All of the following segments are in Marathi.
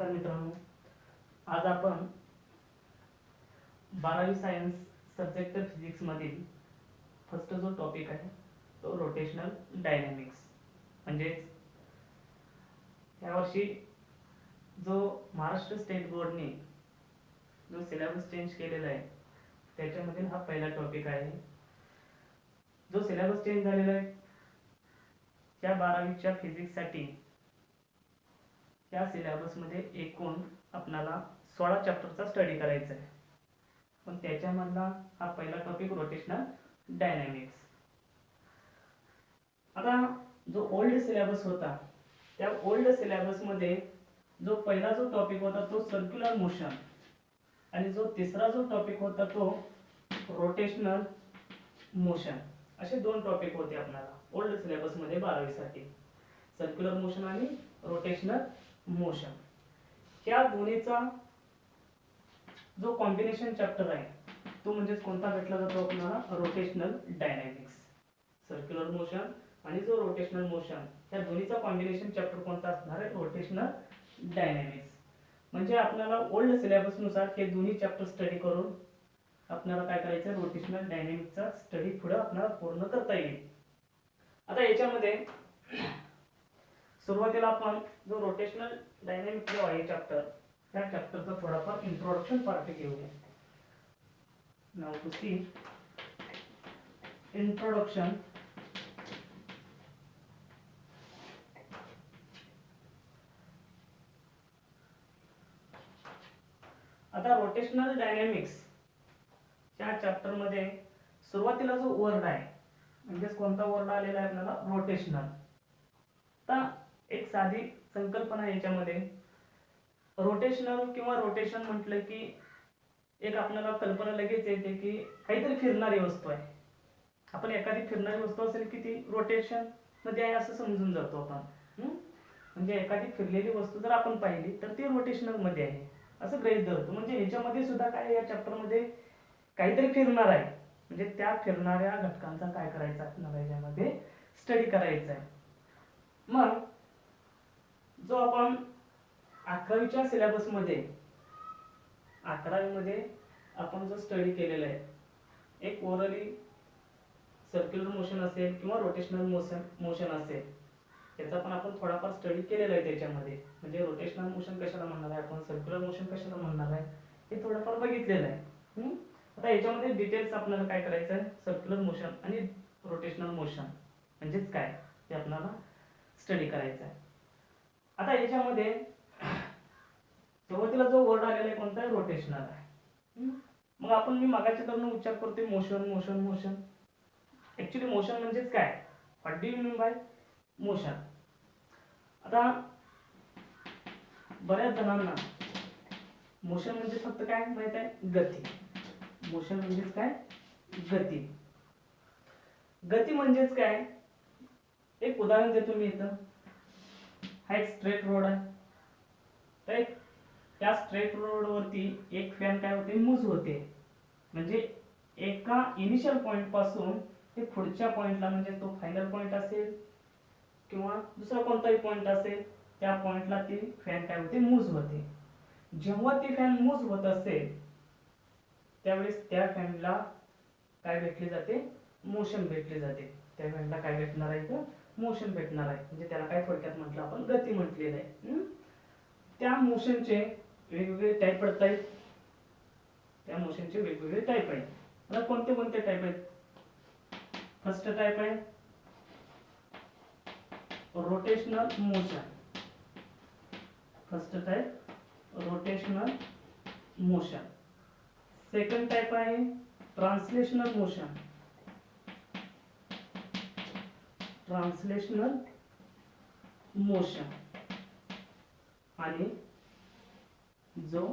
नमस्कार मित्रांनो, आज आपण 12वी सायन्स सब्जेक्ट फिजिक्स मधील फर्स्ट जो टॉपिक आहे तो रोटेशनल डायनॅमिक्स म्हणजे यावर्षी जो महाराष्ट्र स्टेट बोर्डने जो सिलेबस चेंज केलेला आहे त्याच्यामधील हा पहिला टॉपिक आहे. जो सिलेबस चेंज झालेला आहे त्या 12वीच्या फिजिक्ससाठी या सिलेबस मध्ये एकूण आपल्याला 16 चॅप्टरचा स्टडी करायचा आहे. पण त्याच्यामधला हा पहिला टॉपिक रोटेशनल डायनॅमिक्स. आता जो ओल्ड सिलेबस होता त्या ओल्ड सिलेबस मध्ये जो पहिला जो टॉपिक होता तो सर्क्युलर मोशन आणि जो तिसरा जो टॉपिक होता तो रोटेशनल मोशन, असे दोन टॉपिक होते आपल्याला ओल्ड सिलेबस मध्ये 12वी साठी, सर्क्युलर मोशन आणि रोटेशनल मोशन. या दोन्हीचा जो कॉम्बिनेशन चॅप्टर आहे तो म्हणजे कोणता भेटला जातो आपल्याला, रोटेशनल डायनॅमिक्स. सर्क्युलर मोशन आणि जो रोटेशनल मोशन या दोन्हीचा कॉम्बिनेशन चॅप्टर कोणता असणार आहे, रोटेशनल डायनॅमिक्स. म्हणजे आपल्याला ओल्ड सिलेबस नुसार हे दोन्ही चॅप्टर स्टडी करून आपल्याला काय करायचं, रोटेशनल डायनॅमिक्सचा स्टडी पुढे आपल्याला पूर्ण करता येईल. आता याच्यामध्ये सुरुवातीला आपण जो रोटेशनल डायनॅमिक्स जो आहे चॅप्टर त्या चॅप्टरचा थोडाफार इंट्रोडक्शन पार्ट घेऊया. Now to see introduction. आता रोटेशनल डायनॅमिक्स या चॅप्टर मध्ये सुरुवातीला जो वर्ड आहे म्हणजे कोणता वर्ड आलेला आहे आपल्याला, रोटेशनल. आता एक साधी संकल्पना याच्यामध्ये, रोटेशनल किंवा रोटेशन म्हटलं की एक आपल्याला कल्पना लगेच येते की काहीतरी फिरणारी वस्तू आहे. आपण एखादी फिरणारी वस्तू असेल की ती रोटेशन मध्ये आहे असं समजून जातो आपण. म्हणजे एखादी फिरलेली वस्तू जर आपण पाहिली तर ती रोटेशनल मध्ये आहे असं गृहीत धरतो. म्हणजे याच्यामध्ये सुद्धा काय, या चॅप्टर मध्ये काहीतरी फिरणार आहे म्हणजे त्या फिरणाऱ्या घटकांचा काय करायचा आपल्याला याच्यामध्ये स्टडी करायचा आहे. मग जो आपण 11वीच्या सिलेबस मध्ये 11वी मध्ये आपण जो स्टडी केलेला आहे, एक ओरली सर्क्युलर मोशन असेल किंवा रोटेशनल मोशन असेल, त्याचा पण आपण थोडाफार स्टडी केलेला आहे त्याच्यामध्ये. म्हणजे रोटेशनल मोशन कशाला म्हणणार आहे आपण, सर्क्युलर मोशन कशाला म्हणणार आहे हे थोडंफार बघितलेलं आहे. आता याच्यामध्ये डिटेल्स आपल्याला काय करायचं आहे, सर्क्युलर मोशन आणि रोटेशनल मोशन म्हणजेच काय ते आपल्याला स्टडी करायचं आहे. आता याच्यामध्ये सुरुवातीला जो वर्ड आलेला आहे कोणता आहे, रोटेशनल आहे. मग आपण मी मागाच्या करून उच्चार करतोय motion motion motion. Actually motion म्हणजेच काय, what do you mean by motion. आता बऱ्याच जणांना मोशन म्हणजे फक्त काय माहित आहे, गती. मोशन म्हणजेच काय, गती. गती म्हणजेच काय, एक उदाहरण देतो मी इथं. हा एक स्ट्रेट रोड आहे, राईट. त्या स्ट्रेट रोड वरती एक फॅन काय होते, मूव्ह होते. म्हणजे एका इनिशियल पॉइंट पासून ते पुढच्या पॉइंटला, म्हणजे तो फायनल पॉइंट असेल किंवा दुसरा कोणताही पॉइंट असेल, त्या पॉइंटला ती फॅन काय होते, मूव्ह होते. जेव्हा ती फॅन मूव्ह होत असेल त्यावेळेस त्या फॅनला काय भेटले जाते, मोशन भेटले जाते. त्या फॅनला काय भेटणार आहे, तर मोशन भेटणार आहे. म्हणजे त्याला काय थोडक्यात म्हटलं आपण, गती म्हटलेलं आहे. त्या मोशनचे वेगवेगळे टाइप पडत आहेत. त्या मोशनचे वेगवेगळे टाइप आहेत. आता कोणते कोणते टाइप आहेत, फर्स्ट टाइप आहे rotational motion. First type rotational motion. Second type आहे ट्रान्सलेशनल मोशन. Translational motion. आणि जो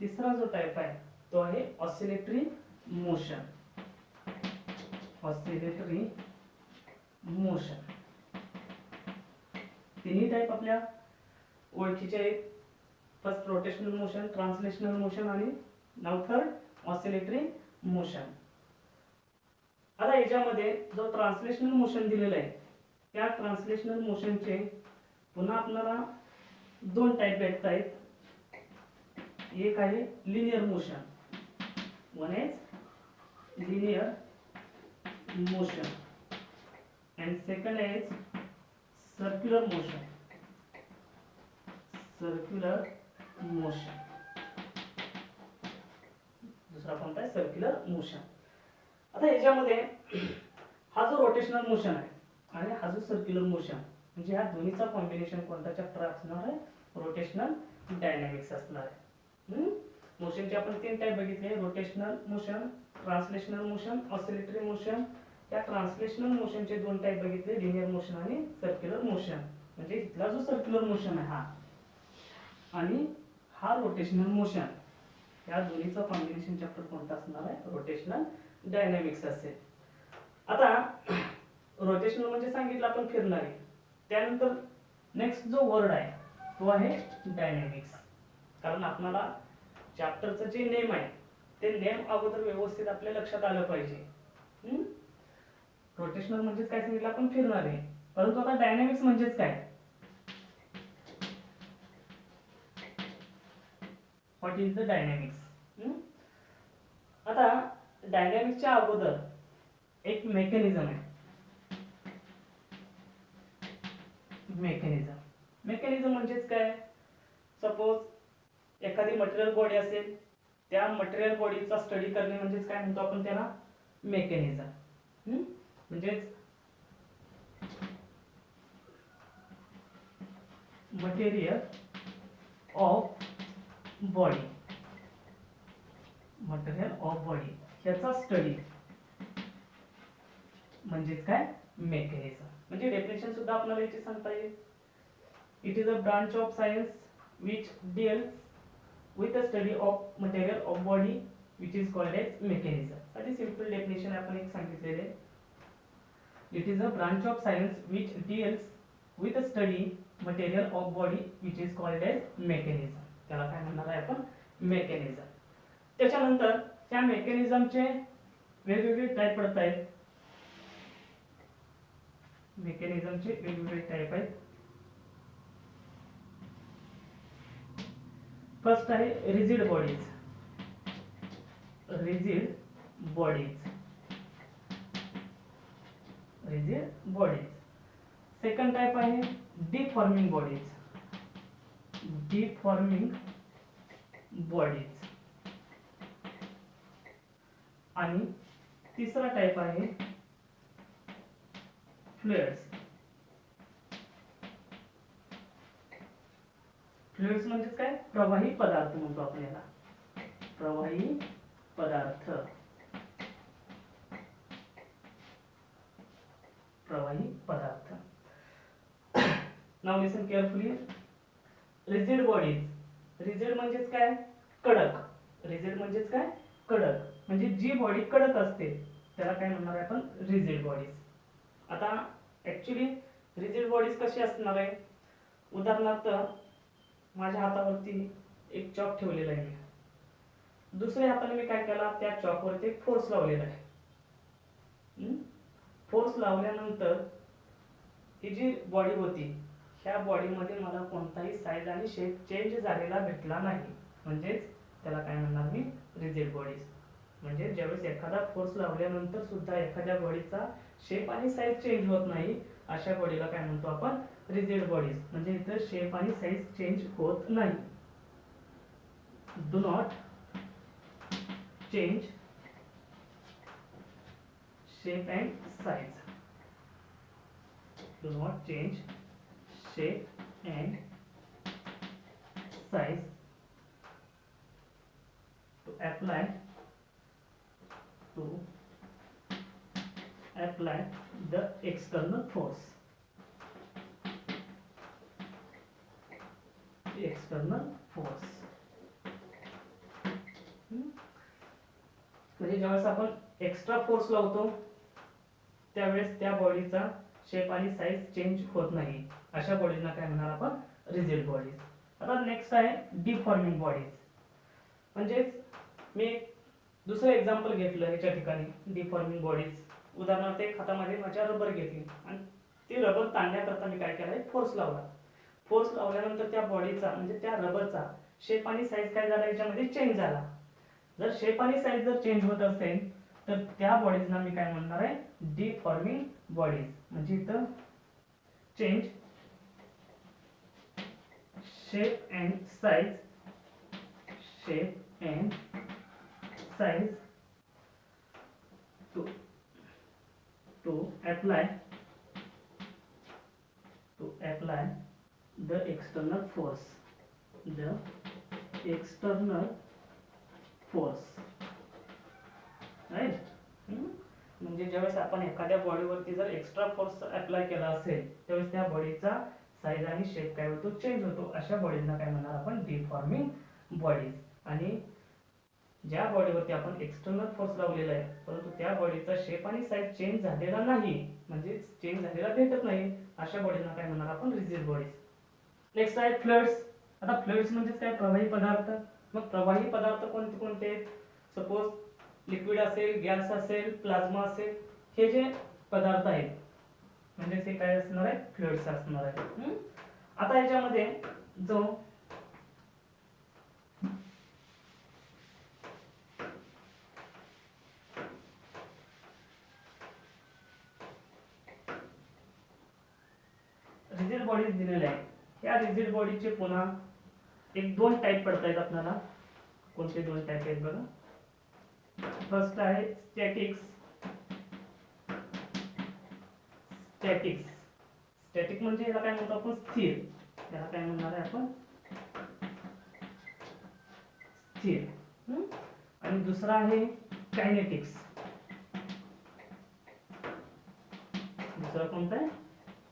तिसरा जो टाइप आहे तो आहे ऑसिलेटरी मोशन. Oscillatory motion. तिन्ही टाइप आपल्या ओळखीचे आहेत. First rotational motion, translational motion आणि नाउ थर्ड ऑसिलेटरी मोशन. आता याच्यामध्ये जो ट्रान्सलेशनल मोशन दिलेला आहे त्या ट्रान्सलेशनल मोशनचे पुन्हा आपल्याला दोन टाइप भेटत आहेत. एक आहे linear motion, one is linear motion and second is circular motion. circular motion दुसरा कोणता आहे सर्क्युलर मोशन. आता याच्यामध्ये हा जो रोटेशनल मोशन आहे आणि हा जो सर्क्युलर मोशन म्हणजे ह्या दोन्हीचा कॉम्बिनेशन कोणता चॅप्टर असणार आहे, रोटेशनल डायनॅमिक्स असणार आहे. मोशनचे आपण तीन टाइप बघितले, rotational motion, translational motion, oscillatory motion. या ट्रान्सलेशनल मोशनचे दोन टाइप बघितले, लिनियर मोशन आणि सर्क्युलर मोशन. म्हणजे इथला जो सर्क्युलर मोशन आहे हा आणि हा रोटेशनल मोशन, या दोन्हीचा कॉम्बिनेशन चॅप्टर कोणता असणार आहे, रोटेशनल डायनॅमिक्स असेल. आता रोटेशनल म्हणजे सांगितलं आपण फिरणारे, त्यानंतर नेक्स्ट जो वर्ड आहे तो आहे डायनॅमिक्स. कारण आपल्याला चॅप्टरचं जे नेम आहे ते नेम अगोदर व्यवस्थित आपल्या लक्षात आलं पाहिजे. रोटेशनल म्हणजे काय सांगितलं आपण फिरणारे, परंतु आता डायनॅमिक्स म्हणजेच काय, व्हॉट इज द डायनॅमिक्स. आता डायनॅमिक्सच्या अगोदर एक मेकॅनिझम आहे. मेकॅनिझम म्हणजेच काय, सपोज एखादी मटेरियल बॉडी असेल, त्या मटेरियल बॉडीचा स्टडी करणे म्हणजेच काय म्हणतो आपण त्याला, मेकॅनिझम. म्हणजेच material of body, material of body याचा स्टडी म्हणजेच काय, मेकॅनिझम. म्हणजे डेफिनेशन सुद्धा आपल्याला याची सांगता येईल. It is a branch of science which deals with the study of material of body which is called as mechanism. साधी सिंपल डेफिनेशन आपण एक सांगितलेले. It is a branch of science which deals with the study material of body which is called as mechanism. त्याला काय म्हणणार आहे आपण, मेकॅनिझम. त्याच्यानंतर त्या मेकॅनिझमचे वेगवेगळे टाइप पडत आहेत. मेकॅनिझमचे वेगवेगळे टाइप आहेत. फर्स्ट आहे rigid bodies, rigid bodies, rigid bodies. Second type आहे डिफॉर्मिंग बॉडीज, डिफॉर्मिंग बॉडीज. आणि तिसरा टाइप आहे फ्लुइड्स. फ्लुइड्स म्हणजे काय, प्रवाही पदार्थ म्हणतो आपण याला, प्रवाही पदार्थ, प्रवाही पदार्थ. नाउ लिसन केअरफुली. रिजिड बॉडीज, रिजिड म्हणजेच काय, कडक. रिजिड म्हणजेच काय, कडक. म्हणजे जी बॉडी कडक असते त्याला काय म्हणणार आहे आपण, रिजिड बॉडीज. आता ऍक्च्युली रिजिड बॉडीज कशी असणार आहे, उदाहरणार्थ माझ्या हातावरती एक चॉक ठेवलेला आहे, दुसऱ्या हाताने मी काय केला, त्या चॉकवरती एक फोर्स लावलेला आहे. फोर्स लावल्यानंतर ही जी बॉडी होती, ह्या बॉडीमध्ये मला कोणताही साईज आणि शेप चेंज झालेला भेटला नाही, म्हणजेच त्याला काय म्हणणार मी, रिजिड बॉडीज. म्हणजे ज्यावेळेस एखादा फोर्स लावल्यानंतर सुद्धा एखाद्या बॉडीचा शेप आणि साईज चेंज होत नाही, अशा बॉडीला काय म्हणतो आपण, रिजिड बॉडीज. म्हणजे इथं शेप आणि साईज चेंज होत नाही. Do not change shape and size, do not change shape and size to apply the external force. External force. म्हणजे ज्यावेळेस आपण एक्स्ट्रा फोर्स लावतो त्यावेळेस त्या बॉडीचा शेप आणि साईज चेंज होत नाही, अशा बॉडीजना काय म्हणणार आपण, रिजिड बॉडीज. आता नेक्स्ट आहे डिफॉर्मिंग बॉडीज. म्हणजे मी दुसरं एक्झाम्पल घेतलं याच्या ठिकाणी, डिफॉर्मिंग बॉडीज. उदाहरणार्थ एक हातामध्ये माझ्या रबर घेतली आणि ती रबर ताणण्याकरता मी काय केलं, फोर्स लावला. फोर्स लावल्यानंतर त्या बॉडीचा म्हणजे त्या रबरचा शेप आणि साईज काय झाला याच्यामध्ये चेंज झाला. जर शेप आणि साईज जर चेंज होत असेल तर त्या बॉडीजना मी काय म्हणणार आहे, डिफॉर्मिंग बॉडीज. म्हणजे इथं change shape and size, shape and size to apply the external force, right. म्हणजे ज्यावेळेस आपण एखाद्या बॉडीवरती जर एक्स्ट्रा फोर्स अप्लाय केला असेल त्यावेळेस त्या बॉडीचा साईज आणि शेप काय होतो, चेंज होतो. अशा बॉडीजना काय म्हणणार आपण, डिफॉर्मिंग बॉडीज. आणि ज्या बॉडीवरती आपण एक्सटर्नल फोर्स लावलेला आहे परंतु त्या बॉडीचा शेप आणि साईज चेंज झालेला नाही, म्हणजे चेंज झालेला भेटत नाही, अशा बॉडीजना काय म्हणणार आपण, रिजिड बॉडीज. नेक्स्ट आहे फ्लुइड्स. आता फ्लुइड्स म्हणजे काय, प्रवाही पदार्थ. मग प्रवाही पदार्थ कोणते कोणते, सपोज लिक्विड असेल, गॅस असेल, प्लाझ्मा असेल, हे जे पदार्थ आहेत म्हणजे ते काय असणार आहे, फ्लुइड्स असणार आहे. आता याच्यामध्ये जो रिजिड बॉडीज दिलेले आहे, या रिजिड बॉडीचे पुन्हा एक दोन टाइप पडता आहेत आपल्याला. कोणते दोन टाइप आहेत बघा. फर्स्ट आहे स्टॅटिक्स. स्टॅटिक म्हणजे याला काय म्हणतो आपण, स्थिर. याला काय म्हणणार आहे आपण, स्थिर. आणि दुसरा आहे कायनेटिक्स. दुसरा कोणता आहे,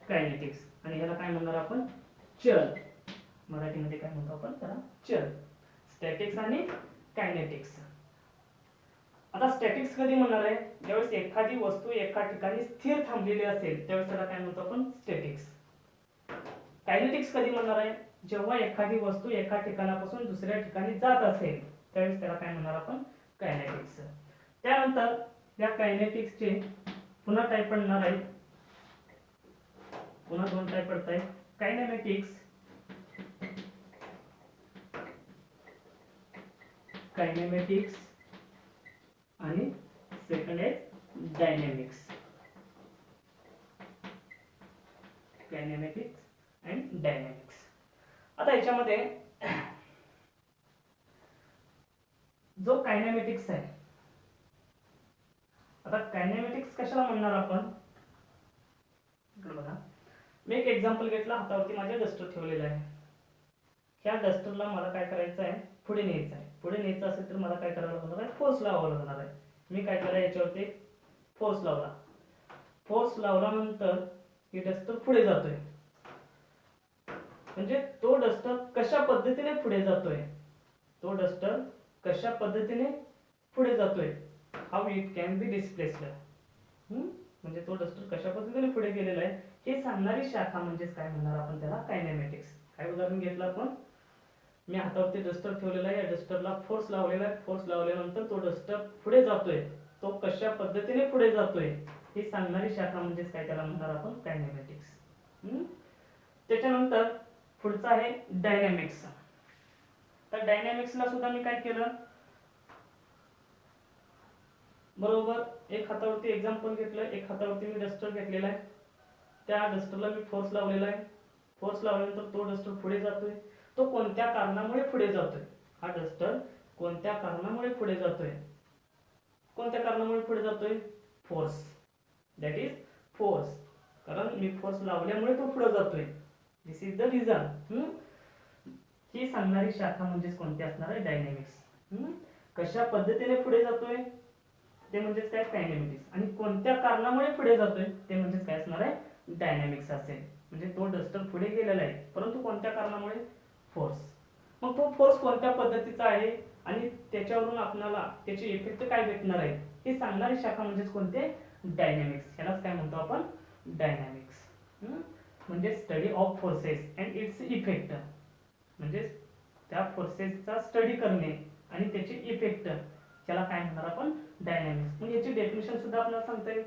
कायनेटिक्स. आणि याला काय म्हणणार आपण, चल. मराठीमध्ये काय म्हणतो आपण त्याला, चल. स्टॅटिक्स आणि कायनेटिक्स. आता स्टॅटिक्स कधी म्हणणार आहे, ज्यावेळेस एखादी वस्तू एका ठिकाणी स्थिर थांबलेली असेल त्यावेळेस त्याला काय म्हणतो आपण, स्टॅटिक्स. कायनेटिक्स कधी म्हणणार आहे, जेव्हा एखादी वस्तू एका ठिकाणापासून दुसऱ्या ठिकाणी जात असेल त्यावेळेस त्याला काय म्हणणार आपण, कायनेटिक्स. त्यानंतर या कायनेटिक्सचे पुन्हा टाइप पडणार आहेत, पुन्हा दोन टाइप पडत आहेत, कायनेमॅटिक्स आणि सेकंड आहे डायनॅमिक्स. कायनेमॅटिक्स and dynamics. आता याच्यामध्ये जो कायनेमॅटिक्स आहे, आता कायनेमॅटिक्स कशाला म्हणणार आपण, बघा. मी एक एक्झाम्पल घेतला, हातावरती माझ्या डस्टर ठेवलेला आहे. ह्या डस्टरला मला काय करायचं आहे, पुढे न्यायचं आहे. पुढे न्यायचं असेल तर मला काय करावं लागणार आहे, फोर्स लावावा लागणार आहे. मी काय केलं, याच्यावरती फोर्स लावला. फोर्स लावल्यानंतर ही डस्टर पुढे जातोय. म्हणजे तो डस्टर कशा पद्धतीने पुढे जातोय, तो डस्टर कशा पद्धतीने पुढे जातोय, how it can be displaced. म्हणजे तो डस्टर कशा पद्धतीने पुढे गेलेला आहे हे सांगणारी शाखा म्हणजेच काय म्हणणार आपण त्याला, कायनेमॅटिक्स. काय उदाहरण घेतलं आपण, मी हातावरती डस्टर ठेवलेला आहे, या डस्टरला फोर्स लावलेला आहे. फोर्स लावल्यानंतर तो डस्टर पुढे जातोय, तो कशा पद्धतीने पुढे जातोय हे सांगणारी शाखा म्हणजेच काय त्याला म्हणणार आपण, कायनेमॅटिक्स. त्याच्यानंतर पुढचा आहे डायनॅमिक्स. तर डायनॅमिक्सला सुद्धा मी काय केलं, बरोबर एक हातावरती एक्झाम्पल घेतलं, एक हातावरती मी डस्टर घेतलेला आहे. त्या डस्टरला मी फोर्स लावलेला आहे. फोर्स लावल्यानंतर तो डस्टर पुढे जातोय. तो कोणत्या कारणामुळे पुढे जातोय, हा डस्टर कोणत्या कारणामुळे पुढे जातोय, कोणत्या कारणामुळे पुढे जातोय, फोर्स. That is force. कारण मी फोर्स लावल्यामुळे तो पुढे जातोय, दिस इज द रिझन. ही सांगणारी शाखा म्हणजेच कोणती असणार आहे, डायनॅमिक्स. कशा पद्धतीने पुढे जातोय ते म्हणजेच काय, कायनेमॅटिक्स. आणि कोणत्या कारणामुळे पुढे जातोय ते म्हणजेच काय असणार आहे, डायनॅमिक्स असेल. म्हणजे तो डस्टर पुढे गेलेला आहे परंतु कोणत्या कारणामुळे, फोर्स. मग तो फोर्स कोणत्या पद्धतीचा आहे आणि त्याच्यावरून आपल्याला त्याचे इफेक्ट काय भेटणार आहे हे सांगणारी शाखा म्हणजेच कोणते, डायनॅमिक्स. ह्यालाच काय म्हणतो आपण, डायनॅमिक्स. म्हणजे study of forces and its effect. म्हणजे त्या फोर्सेसचा स्टडी करणे आणि त्याचे इफेक्ट, त्याला काय म्हणणार आपण, डायनॅमिक्स. मग याची डेफिनेशन सुद्धा आपल्याला सांगता येईल.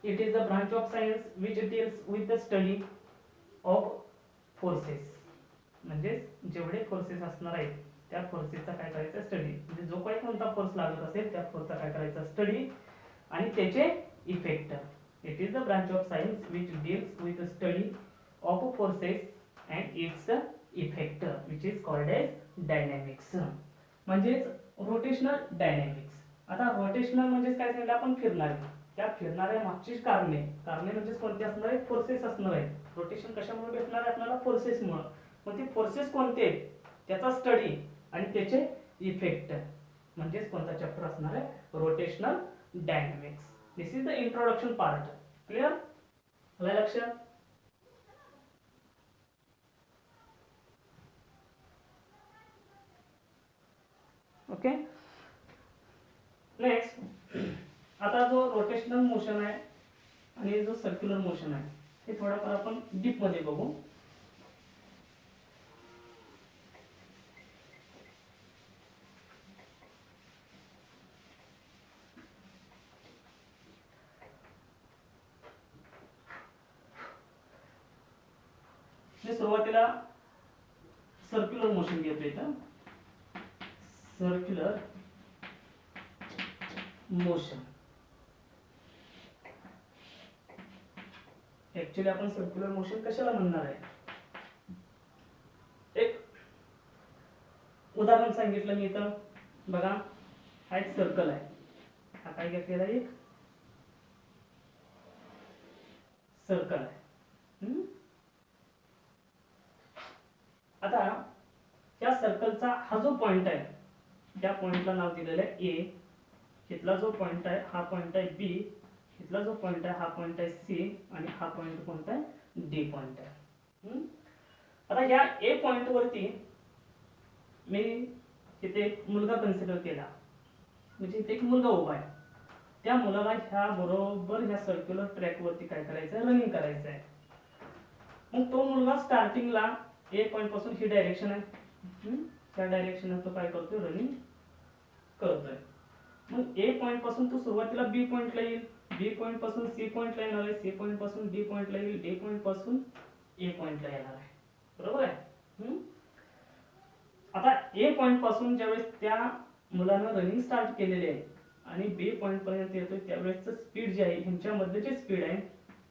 It is the branch of science which deals with the study of forces. म्हणजे जेवढे फोर्सेस असणार आहेत त्या फोर्सेसचा काय करायचा स्टडी, म्हणजे जो काही कोणता फोर्स लागत असेल त्या फोर्सचा काय करायचा स्टडी आणि त्याचे effect. It is the branch of science which deals with the study of forces and its effect which is called as dynamics. म्हणजेच रोटेशनल डायनॅमिक्स. आता रोटेशनल म्हणजे काय सांगितलं आपण, फिरणारे. त्या फिरणाऱ्या मागची कारणे म्हणजे कोणते असणार आहेत, फोर्सेस असणार आहेत. रोटेशन कशामुळे भेटणार आहे आपल्याला, फोर्सेसमुळे. मग ते फोर्सेस कोणते आहेत त्याचा स्टडी आणि त्याचे इफेक्ट म्हणजेच कोणता चॅप्टर असणार आहे, rotational dynamics. This is the introduction part. Clear, आलं लक्षात? ओके. नेक्स्ट, आता जो रोटेशनल मोशन आहे आणि जो सर्क्युलर मोशन आहे हे थोडाफार आपण डीप मध्ये बघू. सुरुवातीला सर्क्युलर मोशन घेतो इथं. Circular motion. ऍक्च्युअली आपण सर्क्युलर मोशन कशाला म्हणणार आहे, एक उदाहरण सांगितलं मी इथं. बघा, हा एक सर्कल आहे. हा काय घेतलेला एक सर्कल आहे. आता या सर्कलचा हा जो पॉइंट आहे त्या पॉइंटला नाव दिलेलं आहे ए. इथला जो पॉइंट आहे हा पॉइंट आहे बी. इथला जो पॉइंट आहे हा पॉइंट आहे सी आणि हा पॉइंट कोणता आहे, डी पॉइंट आहे. आता या ए पॉइंट वरती मी इथे एक मुलगा कन्सिडर केला, म्हणजे इथे एक मुलगा उभा आहे. त्या मुलाला ह्या बरोबर ह्या सर्क्युलर ट्रॅक वरती काय करायचं आहे, रनिंग करायचं आहे. मग तो मुलगा स्टार्टिंगला ए पॉइंट पासून ही डायरेक्शन आहे, त्या डायरेक्शन तो काय करतोय, रनिंग करतोय. मग ए पॉइंट पासून तो सुरुवातीला बी पॉइंटला येईल, बी पॉइंट पासून सी पॉइंटला येणार आहे, सी पॉइंट पासून डी पॉइंटला येईल, डी पॉइंट पासून ए पॉइंटला येणार आहे. बरोबर आहे. आता ए पॉइंट पासून ज्यावेळेस त्या मुलानं रनिंग स्टार्ट केलेली आहे आणि बी पॉइंट पर्यंत येतोय त्यावेळेसचं स्पीड जे आहे, ह्यांच्यामधले जे स्पीड आहे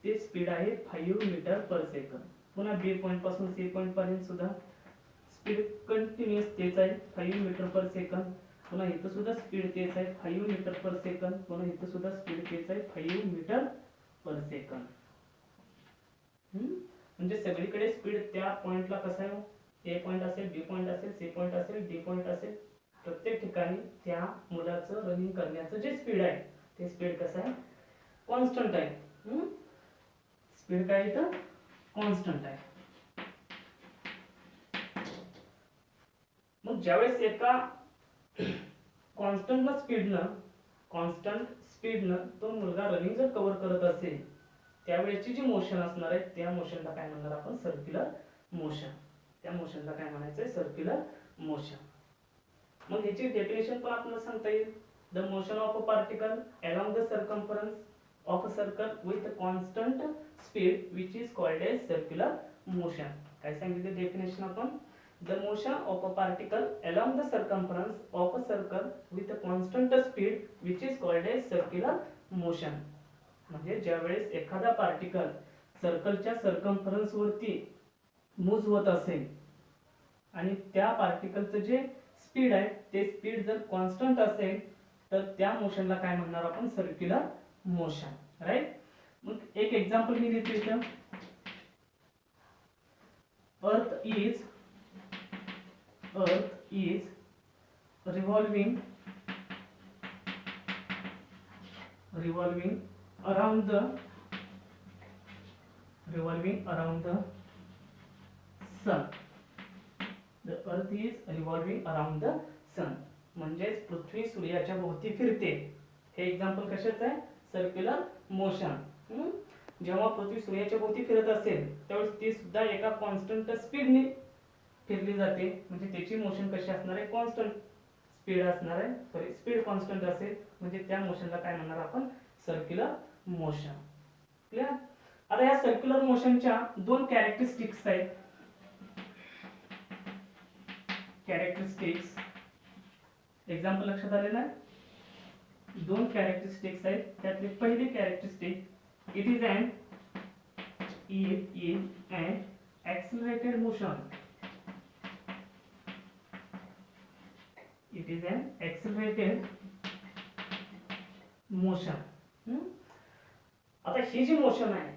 ते स्पीड आहे 5 मीटर पर सेकंद. पुन्हा बी पॉइंट पासून सी पॉइंट पर्यंत सुद्धा स्पीड कंटिन्यूअस तेच आहे 5 मीटर पर सेकंद. पुन्हा इथं सुद्धा स्पीड तेच आहे 5 मीटर पर सेकंद. पुन्हा इथं सुद्धा स्पीड तेच आहे 5 मीटर पर सेकंद. म्हणजे सगळीकडे स्पीड त्या पॉइंटला कसं आहे, ए पॉइंट असेल, बी पॉइंट असेल, सी पॉइंट असेल, डी पॉइंट असेल, प्रत्येक ठिकाणी त्या मुलाचं रनिंग करण्याचं जे स्पीड आहे ते स्पीड कसं आहे, कॉन्स्टंट आहे. स्पीड काय इथं कॉन्स्टंट आहे. मग ज्यावेळेस एका कॉन्स्टंट स्पीडनं तो मुलगा रनिंग जर कव्हर करत असेल त्यावेळेची जी मोशन असणार आहे त्या मोशनला काय म्हणणार आपण, सर्क्युलर मोशन. त्या मोशनला काय म्हणायचंय, सर्क्युलर मोशन. मग याची डेफिनेशन पण आपल्याला सांगता येईल. The motion of a particle along the circumference of a circle with constant speed which is called as circular motion. काय सांगितलं डेफिनेशन आपण, the motion of a particle along the circumference of a circle with a constant speed which is called as circular motion. म्हणजे ज्यावेळेस एखादा पार्टिकल सर्कलच्या सर्कम्फरन्स वरती मूव्ह होत असेल आणि त्या पार्टिकलचं जे स्पीड आहे ते स्पीड जर कॉन्स्टंट असेल तर त्या मोशनला काय म्हणणार आपण, सर्क्युलर मोशन. राईट. मग एक एक्झाम्पल मी देतो इथं. Earth is revolving around the sun. The earth is revolving around the sun. म्हणजेच पृथ्वी सूर्याच्या भोवती फिरते. हे एक्झाम्पल कशाचं आहे, सर्क्युलर मोशन. जेव्हा पृथ्वी सूर्याच्या भोवती फिरत असेल त्यावेळेस ती सुद्धा एका कॉन्स्टंट स्पीडने फिरली जाते. म्हणजे त्याची मोशन कशी असणार आहे, कॉन्स्टंट स्पीड असणार आहे. सॉरी, स्पीड कॉन्स्टंट असेल म्हणजे त्या मोशनला काय म्हणणार आपण, सर्क्युलर मोशन. क्लियर. आता या सर्क्युलर मोशनच्या दोन कॅरेक्टरिस्टिक्स आहेत. कॅरेक्टरिस्टिक्स, एक्झाम्पल लक्षात आले ना, दोन कॅरेक्टरिस्टिक्स आहेत. त्यातली पहिली characteristic, it is an accelerated motion. It is an accelerated motion. आता ही जी मोशन आहे,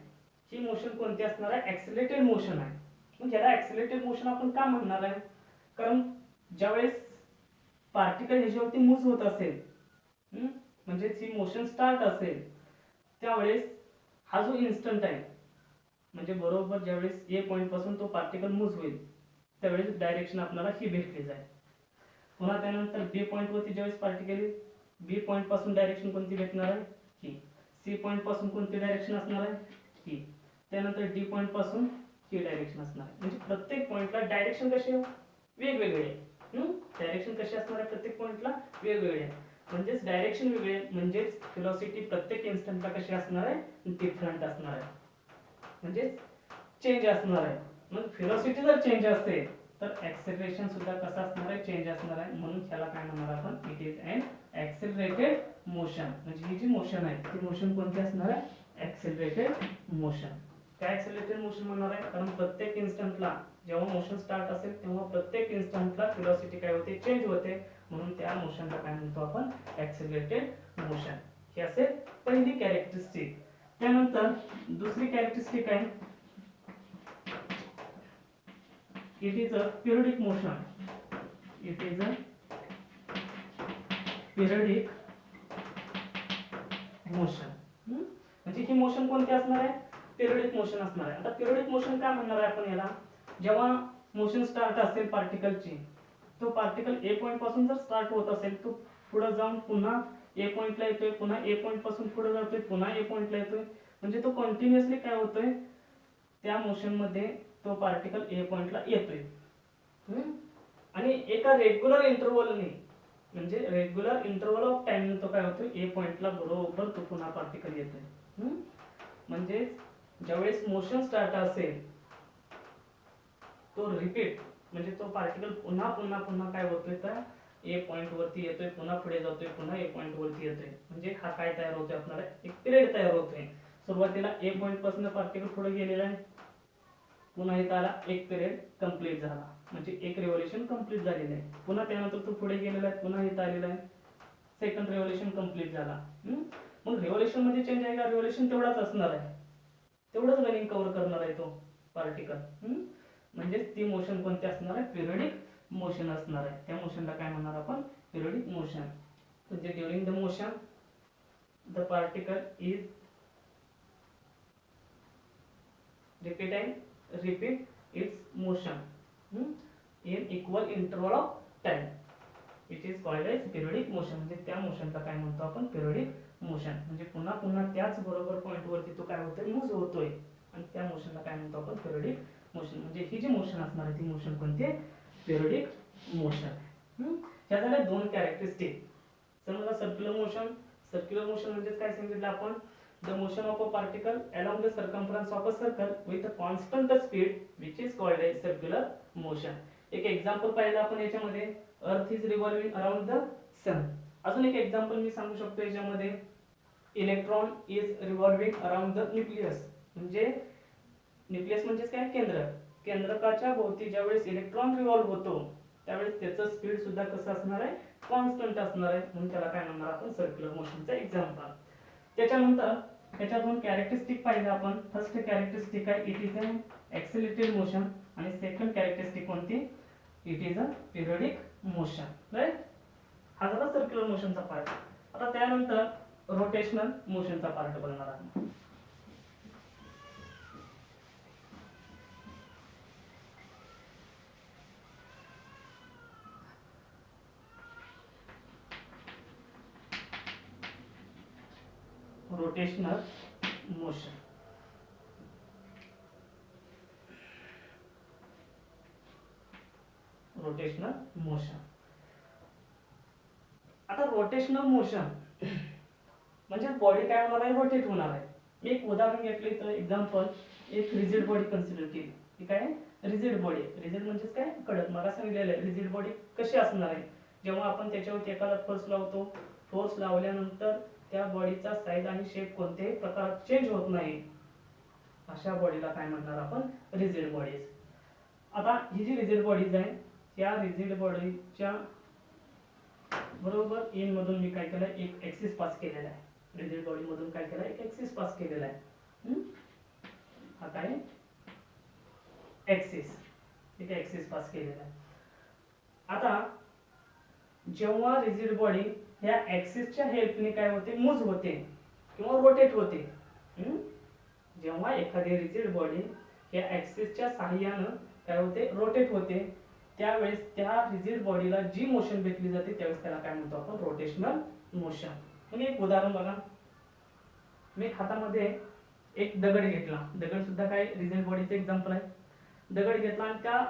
ही मोशन कोणती असणार आहे? ऍक्सिलरेटेड मोशन आहे. मग याला ऍक्सिलरेटेड मोशन आपण का म्हणणार आहे? कारण ज्यावेळेस पार्टिकल ह्याच्यावरती मूव्ह होत असेल, म्हणजे ही मोशन स्टार्ट असेल, त्यावेळेस हा जो इन्स्टंट आहे, म्हणजे बरोबर ज्यावेळेस ए पॉइंट पासून तो पार्टिकल मूव्ह होईल त्यावेळेस डायरेक्शन आपल्याला ही भेटली जाईल. पुन्हा त्यानंतर बी पॉइंट वरती ज्यावेळेस पार्टिकल येईल, बी पॉइंट पासून डायरेक्शन कोणती भेटणार आहे? ही. सी पॉइंट पासून कोणती डायरेक्शन असणार आहे? ही. त्यानंतर डी पॉइंट पासून ही डायरेक्शन असणार आहे. म्हणजे प्रत्येक पॉइंटला डायरेक्शन कशी वेगवेगळे आहे. डायरेक्शन कशी असणार आहे? प्रत्येक पॉइंटला वेगवेगळे आहे. म्हणजेच डायरेक्शन वेगळे म्हणजेच व्हेलॉसिटी प्रत्येक इन्स्टंटला कशी असणार आहे? डिफरंट असणार आहे, म्हणजे चेंज असणार आहे. मग व्हेलॉसिटी जर चेंज असते तर ऍक्सेलरेशन सुद्धा कसं असणार आहे? चेंज असणार आहे. म्हणून ह्याला काय म्हणणार आपण? It is an accelerated motion. म्हणजे ही जी मोशन आहे ती मोशन कोणती असणार आहे? ऍक्सेलरेटेड मोशन. काय ऍक्सेलरेटेड मोशन म्हणणार आहे? कारण प्रत्येक इन्स्टंटला जेव्हा मोशन स्टार्ट असेल तेव्हा प्रत्येक इन्स्टंटला व्हेलॉसिटी काय होते? चेंज होते. म्हणून त्या मोशनला काय म्हणतो आपण? ऍक्सेलरेटेड मोशन. ही असेल पहिली कॅरेक्टरिस्टिक. त्यानंतर दुसरी कॅरेक्टरिस्टिक आहे, it is a periodic motion. It is a periodic motion. म्हणजे ही मोशन कोणती असणार आहे? पिरियडिक मोशन असणार आहे. आता पिरियडिक मोशन काय म्हणणार आहे आपण याला? जेव्हा मोशन स्टार्ट असेल पार्टिकलची, तो पार्टिकल ए पॉइंट पासून जर स्टार्ट होत असेल तो पुढे जाऊन पुन्हा ए पॉइंटला येतोय, पुन्हा ए पॉइंट पासून पुढे जातोय, पुन्हा ए पॉइंटला येतोय, म्हणजे तो कंटिन्युअसली काय होतोय? त्या मोशन मध्ये तो पार्टिकल ए पॉइंटला येतोय. आणि एका रेग्युलर इंटरव्हलने, म्हणजे रेग्युलर इंटरव्हल ऑफ टाइम तो काय होतोय? ए पॉइंटला बरोबर तो पुन्हा पार्टिकल येतोय. म्हणजे ज्यावेळेस मोशन स्टार्ट असेल तो रिपीट, म्हणजे तो पार्टिकल पुन्हा पुन्हा पुन्हा काय होतोय? तर ए पॉइंट वरती येतोय, पुन्हा पुढे जातोय, पुन्हा ए पॉइंट वरती येतोय. म्हणजे हा काय तयार होतोय? आपल्याला एक पिरियड तयार होतोय. सुरुवातीला ए पॉइंट पासून पार्टिकल पुढे गेलेला आहे, पुन्हा इथं आला, एक पिरियड कंप्लीट झाला, म्हणजे एक रिव्होल्यूशन कंप्लीट झालेलं आहे. पुन्हा त्यानंतर तो पुढे गेलेला आहे, पुन्हा इथं आलेला आहे, सेकंड रिव्होल्यूशन कंप्लीट झाला. मग रिव्होल्यूशन मध्ये चेंज आहे का? रिव्होल्यूशन तेवढाच असणार आहे, तेवढंच रनिंग कव्हर करणार आहे तो पार्टिकल. म्हणजे ती मोशन कोणती असणार आहे? पिरियडिक मोशन असणार आहे. त्या मोशनला काय म्हणणार आपण? Periodic motion. म्हणजे during the motion the particle is repeat its motion in equal interval of time. It is called as periodic motion. म्हणजे त्या मोशनला काय म्हणतो आपण? Periodic motion. म्हणजे पुन्हा पुन्हा त्याच बरोबर पॉइंट वरती तो काय होतोय? मूव्ह होतोय, आणि त्या मोशनला काय म्हणतो आपण? Periodic motion. म्हणजे ही जी मोशन असणार आहे ती मोशन कोणती आहे? Periodic motion. ह्या झाल्या दोन कॅरेक्टरिस्टिक. समजा सर्क्युलर मोशन. सर्क्युलर मोशन म्हणजे काय सांगितलं आपण? The motion of a particle along the circumference of a circle with a constant speed, which is called as circular motion. एक एक्झाम्पल पाहिलं आपण याच्यामध्ये, earth is revolving around the sun. अजून एक एक्झाम्पल मी सांगू शकतो याच्यामध्ये, electron is revolving around the nucleus. म्हणजे न्यूक्लियस म्हणजे काय? केंद्र. केंद्रकाच्या भोवती ज्यावेळेस इलेक्ट्रॉन रिव्हॉल्व होतो त्यावेळेस त्याचं स्पीड सुद्धा कसं असणार आहे? कॉन्स्टंट असणार आहे. म्हणून त्याला काय म्हणणार आपण? सर्क्युलर मोशनचा एक्झाम्पल. त्याच्यानंतर त्याच्या दोन कॅरेक्टरिस्टिक पाहिजे आपण. फर्स्ट कॅरेक्टरिस्टिक आहे it is an accelerated motion, आणि सेकंड कॅरेक्टरिस्टिक कोणती? It is a periodic motion. Right? हा झाला सर्क्युलर मोशनचा पार्ट. आता त्यानंतर रोटेशनल मोशनचा पार्ट बघणार आहोत. Rotational motion. Rotational motion. आता रोटेशनल मोशन म्हणजे बॉडी काय होणार आहे? रोटेट होणार आहे. मी एक उदाहरण घेतलं इथं, एक्झाम्पल, एक रिजिड बॉडी कन्सिडर केली. ही काय? रिजिड रिजिड बॉडी, रिजिड म्हणजेच काय, कडक. मला सांगितलेलं आहे रिजिड बॉडी कशी असणार आहे, जेव्हा आपण त्याच्यावरती एखादा फोर्स लावतो, फोर्स लावल्यानंतर त्या बॉडीचा साईज आणि शेप कोणत्याही प्रकारात चेंज होत नाही, अशा बॉडीला काय म्हणणार आपण, रिजिड बॉडीज. आता ही जी रिजिड बॉडीज आहे, या रिजिड बॉडीच्या बरोबर इन मधून मी काय केलं, एक ऍक्सिस पास केलेला आहे. रिजिड बॉडी मधून काय केलं, एक ऍक्सिस पास केलेला आहे. हा काय ऍक्सिस, ठीक आहे, ऍक्सिस पास केलेला आहे. आता जेव्हा रिजिड बॉडी ह्या ऍक्सिसच्या हेल्पने काय होते, मूव्ह होते किंवा रोटेट होते. जेव्हा एखादी रिजिड बॉडी ह्या ऍक्सिसच्या सहाय्याने काय होते, रोटेट होते, त्यावेळेस त्या रिजिड बॉडीला जी मोशन भेटली जाते त्यावेळेस त्याला काय म्हणतो आपण, रोटेशनल मोशन. म्हणजे एक उदाहरण बघा, मी हातामध्ये एक दगड घेतला, दगड सुद्धा काय रिजिड बॉडीचं एक्झाम्पल आहे. दगड घेतला आणि त्या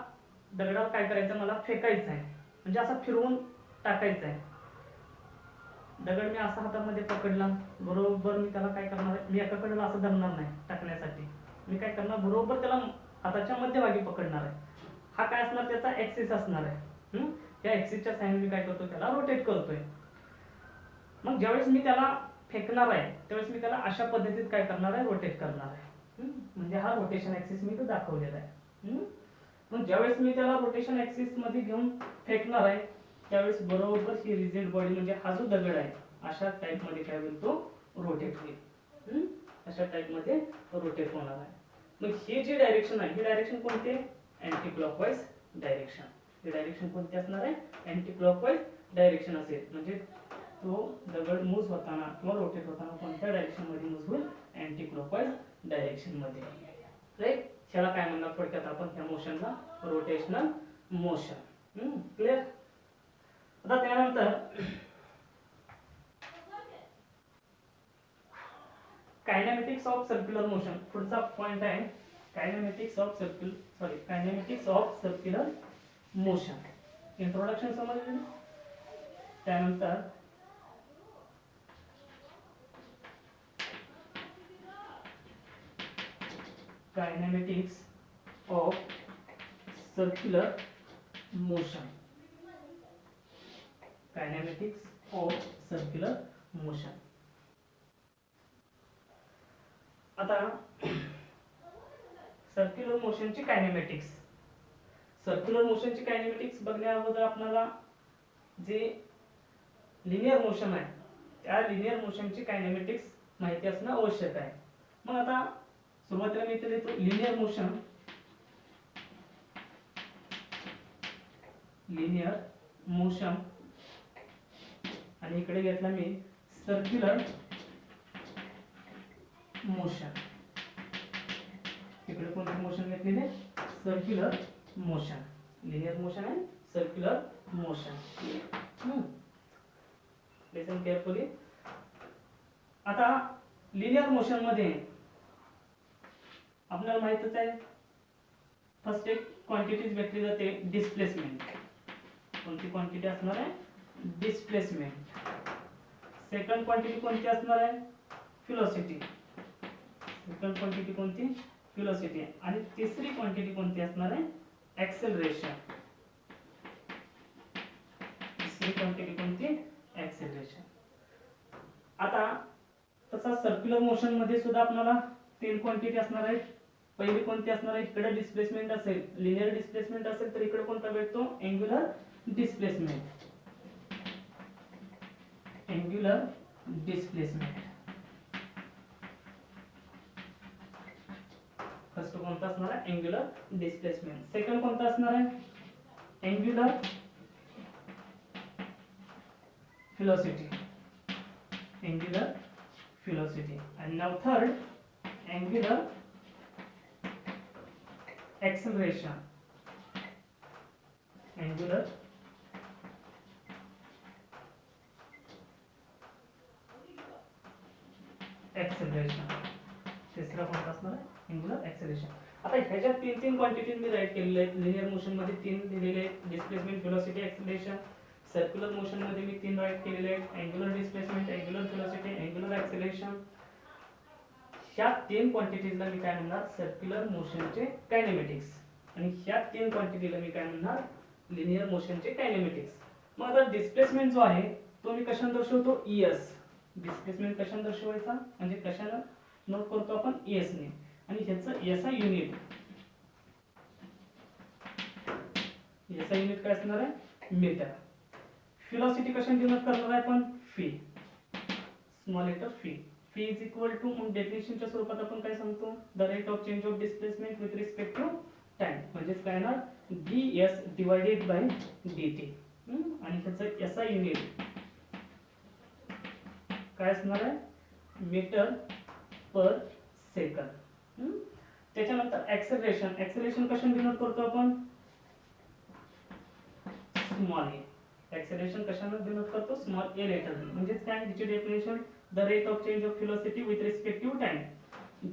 दगडावर काय करायचं, मला फेकायचं आहे, म्हणजे असं फिरवून टाकायचं आहे. दगड मी असा हातामध्ये पकडला, बरोबर मी त्याला काय करणार आहे, मी एका कडेला असं धरणार नाही टाकण्यासाठी, मी काय करणार, बरोबर त्याला हाताच्या मध्यभागी पकडणार आहे. हा काय असणार, त्याचा ऍक्सिस असणार आहे. त्या ऍक्सिसच्या साहाय्याने मी काय करतो, त्याला रोटेट करतोय. मग ज्यावेळेस मी त्याला फेकणार आहे त्यावेळेस मी त्याला अशा पद्धतीत काय करणार आहे, रोटेट करणार आहे. म्हणजे हा रोटेशन ऍक्सिस मी इथे दाखवलेला आहे. मग ज्यावेळेस मी त्याला रोटेशन ऍक्सिस मध्ये घेऊन फेकणार आहे त्यावेळेस बरोबर ही रिजिड बॉडी म्हणजे हा जो दगड आहे अशा टाइप मध्ये काय होईल, तो रोटेट होईल. अशा टाइप मध्ये रोटेट होणार आहे. मग ही जी डायरेक्शन आहे, ही डायरेक्शन कोणती आहे, अँटी क्लॉकवाईज डायरेक्शन. ही डायरेक्शन कोणती असणार आहे, अँटी क्लॉकवाईज डायरेक्शन असेल. म्हणजे तो दगड मूव्ह होताना किंवा रोटेट होताना कोणत्या डायरेक्शन मध्ये मूव्ह होईल, अँटी क्लॉकवाईज डायरेक्शन मध्ये. राईट, ह्याला काय म्हणणार थोडक्यात आपण, ह्या मोशनला रोटेशनल मोशन. क्लिअर. आता त्यानंतर कायनेमॅटिक्स ऑफ सर्क्युलर मोशन, पुढचा पॉइंट आहे kinematics of circular motion. Introduction समजलं. त्यानंतर kinematics of circular motion, kinematics of circular motion. आता सर्क्युलर मोशनची कायनेमॅटिक्स, सर्क्युलर मोशनची कायनेमॅटिक्स बघण्या अगोदर आपल्याला जे लिनियर मोशन आहे त्या लिनियर मोशनची कायनेमॅटिक्स माहिती असणं आवश्यक आहे. मग आता सुरुवातीला मी इथे लिहितो लिनियर मोशन, लिनियर मोशन, आणि इकडे घेतला मी सर्क्युलर मोशन. इकडे कोणते मोशन घेतलेले, सर्क्युलर मोशन. लिनियर मोशन आणि सर्क्युलर मोशन. लिसन केअरफुली. आता लिनियर मोशन मध्ये आपल्याला माहितच आहे, फर्स्ट एक क्वांटिटीज भेटली जाते, डिस्प्लेसमेंट. कोणती क्वांटिटी असणार आहे, डिस्प्लेसमेंट. सेकंड क्वांटिटी कोणती असणार आहे, व्हेलॉसिटी. सेकंड क्वांटिटी कोणती, व्हेलॉसिटी. आणि तिसरी क्वांटिटी कोणती असणार आहे, ऍक्सेलरेशन. तिसरी क्वांटिटी कोणती, ऍक्सेलरेशन. आता तसा सर्क्युलर मोशन मध्ये सुद्धा आपल्याला तीन क्वांटिटी असणार आहेत. पहिली कोणती असणार आहे, इकडे डिस्प्लेसमेंट असेल, लिनियर डिस्प्लेसमेंट असेल तर इकडे कोणता भेटतो, angular displacement. Angular displacement. First कोणता असणार आहे, अँग्युलर डिस्प्लेसमेंट. सेकंड कोणता असणार आहे, अँग्युलर व्हेलॉसिटी. Angular velocity. आणि now third angular acceleration. Angular acceleration. तिसरा कोणता असणार आहे, अँग्युलर ऍक्सेलरेशन. आता ह्याच्या तीन तीन क्वांटिटीज मी राईट केलेले आहेत. लिनियर मोशन मध्ये तीन दिलेले आहेत, displacement, velocity, acceleration. Circular motion मध्ये मी तीन राईट केलेले आहेत, angular displacement, angular velocity, angular acceleration. ह्या तीन क्वांटिटीजला मी काय म्हणणार, सर्क्युलर मोशनचे कायनेमॅटिक्स. आणि ह्या तीन क्वांटिटीला मी काय म्हणणार, लिनियर मोशनचे कायनेमॅटिक्स. मग आता डिस्प्लेसमेंट जो आहे तो मी कशाने दर्शवतो, ES. डिस्प्लेसमेंट कशाने दर्शवायचा म्हणजे कशाला नोट करतो आपण, ES ने. आणि ह्याचं SI युनिट, SI युनिट काय असणार आहे, मीटर. व्हेलॉसिटी कशाने डिनोट करणार आहे आपण, phi, small letter phi. Phi is equal to, मग डेफिनेशनच्या स्वरूपात आपण काय सांगतो, the rate of change of displacement with respect to time, म्हणजेच काय ना, ds डिवाइडेड बाय dt. आणि त्याचं SI युनिट काय असणार आहे, मीटर पर सेकंद. त्याच्यानंतर ऍक्सेलरेशन, ऍक्सेलरेशन कशाने डिनोट करतो आपण, स्मॉल ए. ऍक्सेलरेशन कशाने डिनोट करतो, स्मॉल ए लेटर. म्हणजेच काय, याची definition, the rate of change of velocity with respect to time,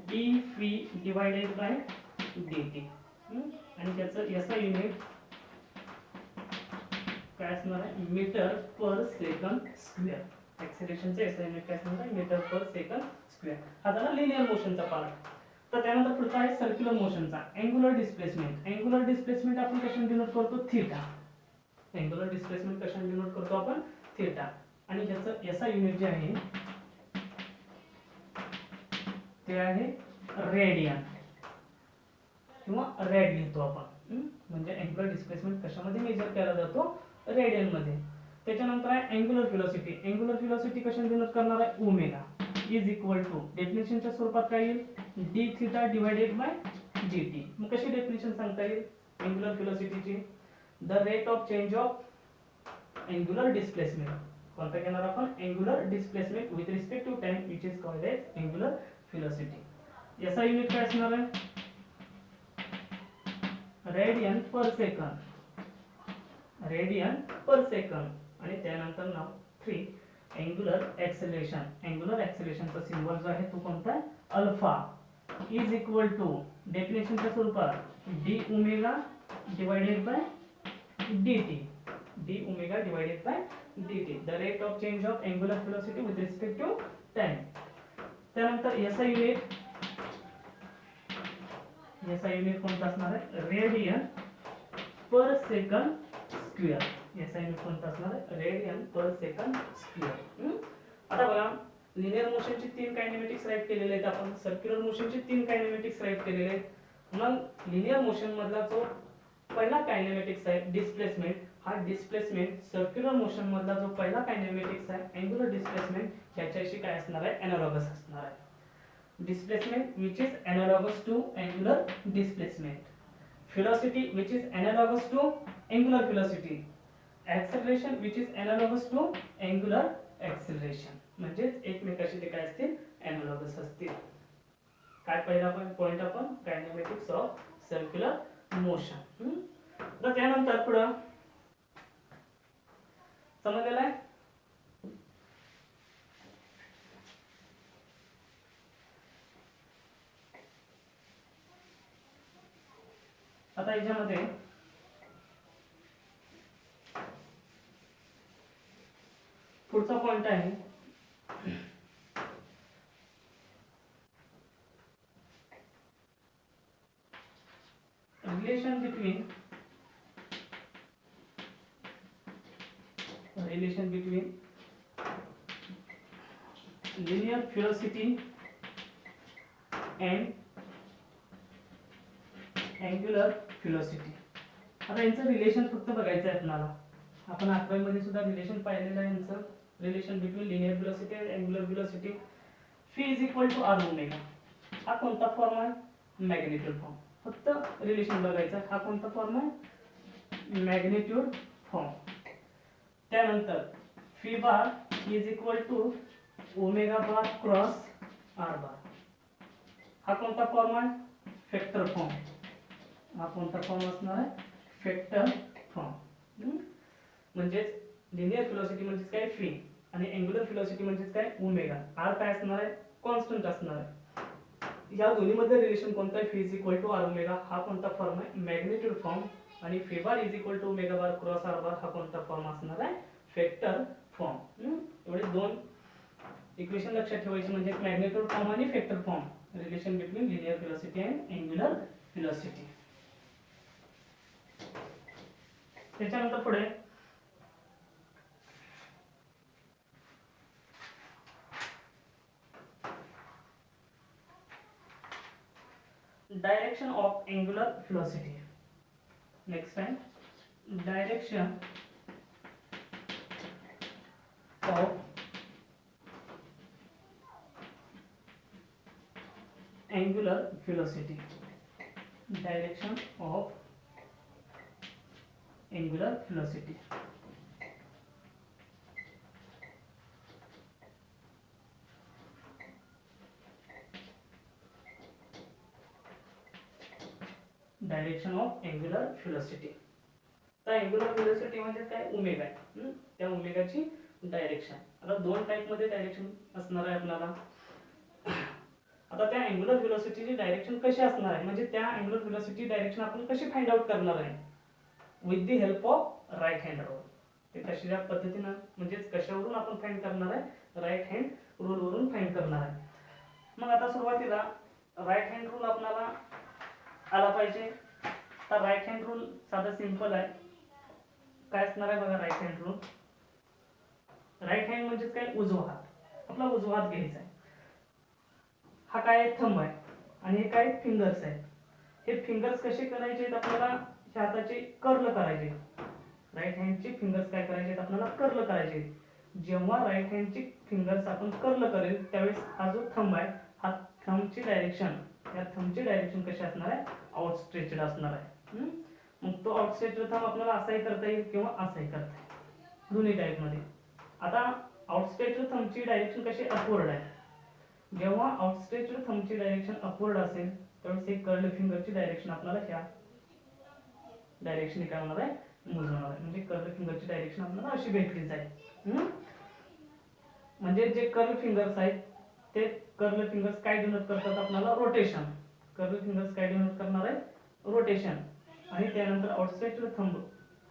dv divided by dt. आणि त्याचं SI युनिट काय असणार आहे, मीटर पर सेकंद स्क्वेअर. ऍक्सेलरेशनचे SI युनिट काय असणार आहे, मीटर पर सेकंद स्क्वेअर. हा झाला लिनियर मोशनचा पार्ट. तर त्यानंतर पुढचा आहे सर्क्युलर मोशनचा, अँग्युलर डिस्प्लेसमेंट. अँग्युलर डिस्प्लेसमेंट आपण कशाने डिनोट करतो, थीटा. अँग्युलर डिस्प्लेसमेंट कशाने डिनोट करतो आपण, थीटा. आणि ह्याचं SI युनिट जे आहे ते आहे रेडियन किंवा रॅड लिहितो आपण. म्हणजे अँग्युलर डिस्प्लेसमेंट कशामध्ये मेजर केला जातो, रेडियन मध्ये. त्याच्यानंतर आहे अँग्युलर व्हेलॉसिटी. अँग्युलर व्हेलॉसिटी कशाने डिनोट करणार आहे, ओमेगा इज इक्वल टू, डेफिनेशनच्या स्वरूपात काय येईल, d theta divided by dt. मग कशी डेफिनेशन सांगता येईल अँग्युलर व्हेलॉसिटीची, the rate of change of angular displacement. कोणता घेणार आपण, angular displacement with respect to time which is called as angular velocity. याचा युनिट काय असणार आहे, radian per second, radian per second. आणि त्यानंतर नाव 3 अँग्युलर ऍक्सेलरेशन. अँग्युलर ऍक्सेलरेशनचा सिम्बॉल जो आहे तो कोणता आहे, अल्फा इज इक्वल टू, डेफिनेशनच्या स्वरूपात d omega divided by dt, d omega divided by dt, the rate of change of angular velocity with respect to time. त्यानंतर SI युनिट, SI युनिट कोणता असणार आहे, radian per second square. SI unit कोणता असणार आहे, रेडियन पर सेकंद स्क्वेअर. आता बघा, लिनियर मोशनचे 3 कायनेमॅटिक्स राईट केलेले आहेत आपण, सर्क्युलर मोशनचे 3 कायनेमॅटिक्स राईट केलेले आहेत. मग लिनियर मोशन मधला जो पहिला कायनेमॅटिक्स आहे डिस्प्लेसमेंट, हा डिस्प्लेसमेंट सर्क्युलर मोशन मधला जो पहिला कायनेमॅटिक्स आहे अँग्युलर डिस्प्लेसमेंट, ह्याच्याशी काय असणार आहे, एनालॉगस असणार आहे. Displacement which is analogous to angular displacement, velocity which is analogous to angular velocity, acceleration which is analogous to angular acceleration. म्हणजे एकमेकाशी ते काय असतील, एनालॉगस असतील. काय पहिला पॉइंट आपण, कायनेमॅटिक्स ऑफ सर्क्युलर मोशन. तर त्यानंतर पुढे समजलेलं आहे. आता याच्यामध्ये पुढचा पॉइंट आहे relation between linear velocity and angular velocity. आता यांचं रिलेशन फक्त बघायचं आहे आपल्याला. आपण 11वी मध्ये सुद्धा रिलेशन पाहिलेलं आहे यांचं, relation between linear velocity and angular velocity. Phi is equal to R omega. हा कोणता फॉर्म आहे, मॅग्निट्यूड फॉर्म. फक्त रिलेशन बघायचं आहे. हा कोणता फॉर्म आहे, मॅग्निट्यूड फॉर्म. त्यानंतर phi bar is equal to omega bar cross R bar. हा कोणता फॉर्म आहे, फॅक्टर फॉर्म. हा कोणता फॉर्म असणार आहे, फॅक्टर फॉर्म. म्हणजेच लिनियर व्हेलॉसिटी म्हणजे काय, फी, आणि अँग्युलर व्हेलॉसिटी म्हणजे काय, ओमेगा. आर काय असणार आहे, कॉन्स्टंट असणार आहे. या दोन्ही मध्ये रिलेशन कोणता आहे, phi is equal to R omega. हा कोणता फॉर्म आहे, मॅग्निट्यूड फॉर्म. आणि phi bar is equal to omega bar cross R bar. हा कोणता फॉर्म असणार आहे, फॅक्टर फॉर्म. एवढे दोन इक्वेशन लक्षात ठेवायचे, म्हणजे मॅग्निट्यूड फॉर्म आणि factor form. Relation between linear velocity and angular velocity. त्याच्यानंतर पुढे direction of angular velocity. Next time direction of angular velocity. Direction of angular velocity. Direction of angular velocity. तर एंगुलर व्हेलॉसिटी म्हणजे काय, ओमेगा आहे. त्या ओमेगाची डायरेक्शन. आता दोन टाइप मध्ये डायरेक्शन असणार आहे आपल्याला. आता त्या अँग्युलर व्हेलॉसिटीची डायरेक्शन कशी असणार आहे, म्हणजे त्या अँग्युलर व्हेलॉसिटी डायरेक्शन आपण कशी फाइंड आउट करणार आहे, with the help of right hand rule. ते कशा पद्धतीने म्हणजे कशावरून आपण फाइंड करणार आहे, राईट हँड रूल वरून फाइंड करणार आहे. मग आता सुरुवातीला राईट हँड रूल आपल्याला आला पाहिजे. तर राईट हँड रूल साधा सिंपल आहे. काय असणार आहे बघा right hand rule. Right hand म्हणजे काय, उजवा हात. आपला उजवा हात घ्यायचा आहे. हा काय थंब आहे आणि हे काय फिंगर्स आहेत. हे फिंगर्स कसे करायचे आहेत आपल्याला, हाताचे कर्ल करायचे. राईट हँडचे फिंगर्स काय करायचे आहेत आपल्याला, कर्ल करायचे. जेव्हा राईट हँडचे फिंगर्स आपण कर्ल करेल त्यावेळेस हा जो थंब आहे, हा थंबची डायरेक्शन, या थंबची डायरेक्शन कशी असणार आहे, आउटस्ट्रेच्ड असणार आहे. मग तो आउटस्ट्रेच्ड थंब आपल्याला असाही करता येईल किंवा असाही करता येईल, दोन्ही टाइप मध्ये. आता आउटस्ट्रेच्ड थंबची डायरेक्शन कशी, अपवर्ड आहे. जेव्हा आउटस्ट्रेच्ड थंबची डायरेक्शन अपवर्ड असेल त्यावेळेस हे कर्ल फिंगरची डायरेक्शन आपल्याला ह्या डायरेक्शन काय होणार आहे, मोजणार आहे. म्हणजे कर्ल फिंगरची डायरेक्शन आपल्याला अशी भेटलीच आहे. म्हणजे जे कर्ल फिंगर्स आहेत ते कर्ल फिंगर्स काय डिनोट करतात आपल्याला, रोटेशन. कर्ल फिंगर्स काय डिनोट करणार आहे, रोटेशन. आणि त्यानंतर आउटस्ट्रेच्ड थंब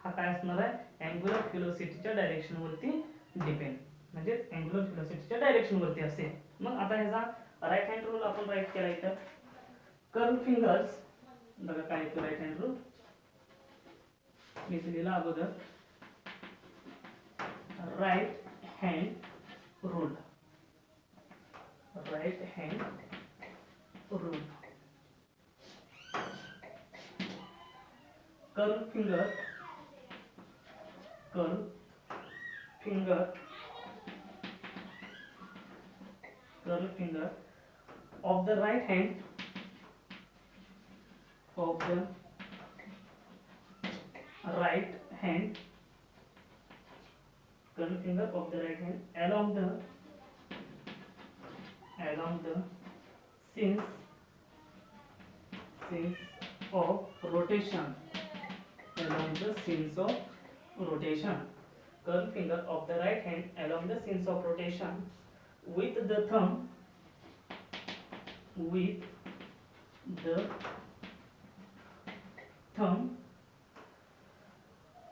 हा काय असणार आहे, अँग्युलर व्हेलॉसिटीच्या डायरेक्शन वरती डिपेंड, म्हणजे अँग्युलर व्हेलॉसिटीच्या डायरेक्शन वरती असेल. मग आता ह्याचा राईट हँड रूल आपण राईट केला इथं. कर्ल फिंगर्स बघा काय येतो राईट हँड रूल. मी लिहिला अगोदर right hand rule. Right hand rule. Curl finger, curl finger, curl finger of the right hand, of the right hand, curl finger of the right hand along the sins of rotation, along the sins of rotation. Curl finger of the right hand along the sins of rotation with the thumb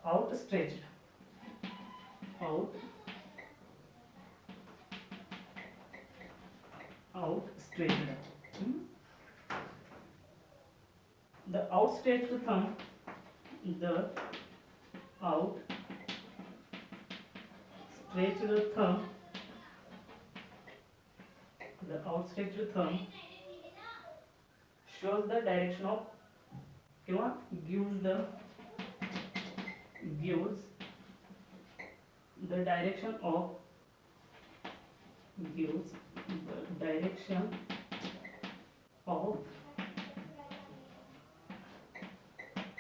outstretched, the outstretched thumb, the outstretched thumb, the outstretched thumb shows the direction of किंवा gives the direction of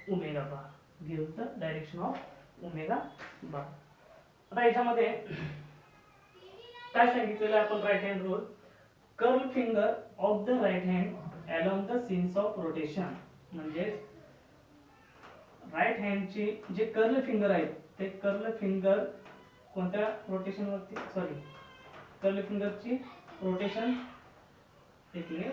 omega bar, gives the direction of omega bar. आता याच्यामध्ये काय सांगितलेलं आहे आपण right hand rule. Curl finger of the right hand along the sense of rotation. म्हणजे राईट हँडचे जे कर्ल फिंगर आहेत ते कर्ल फिंगर कोणत्या रोटेशन वरती, सॉरी कर्ल फिंगरची रोटेशन, एक minute,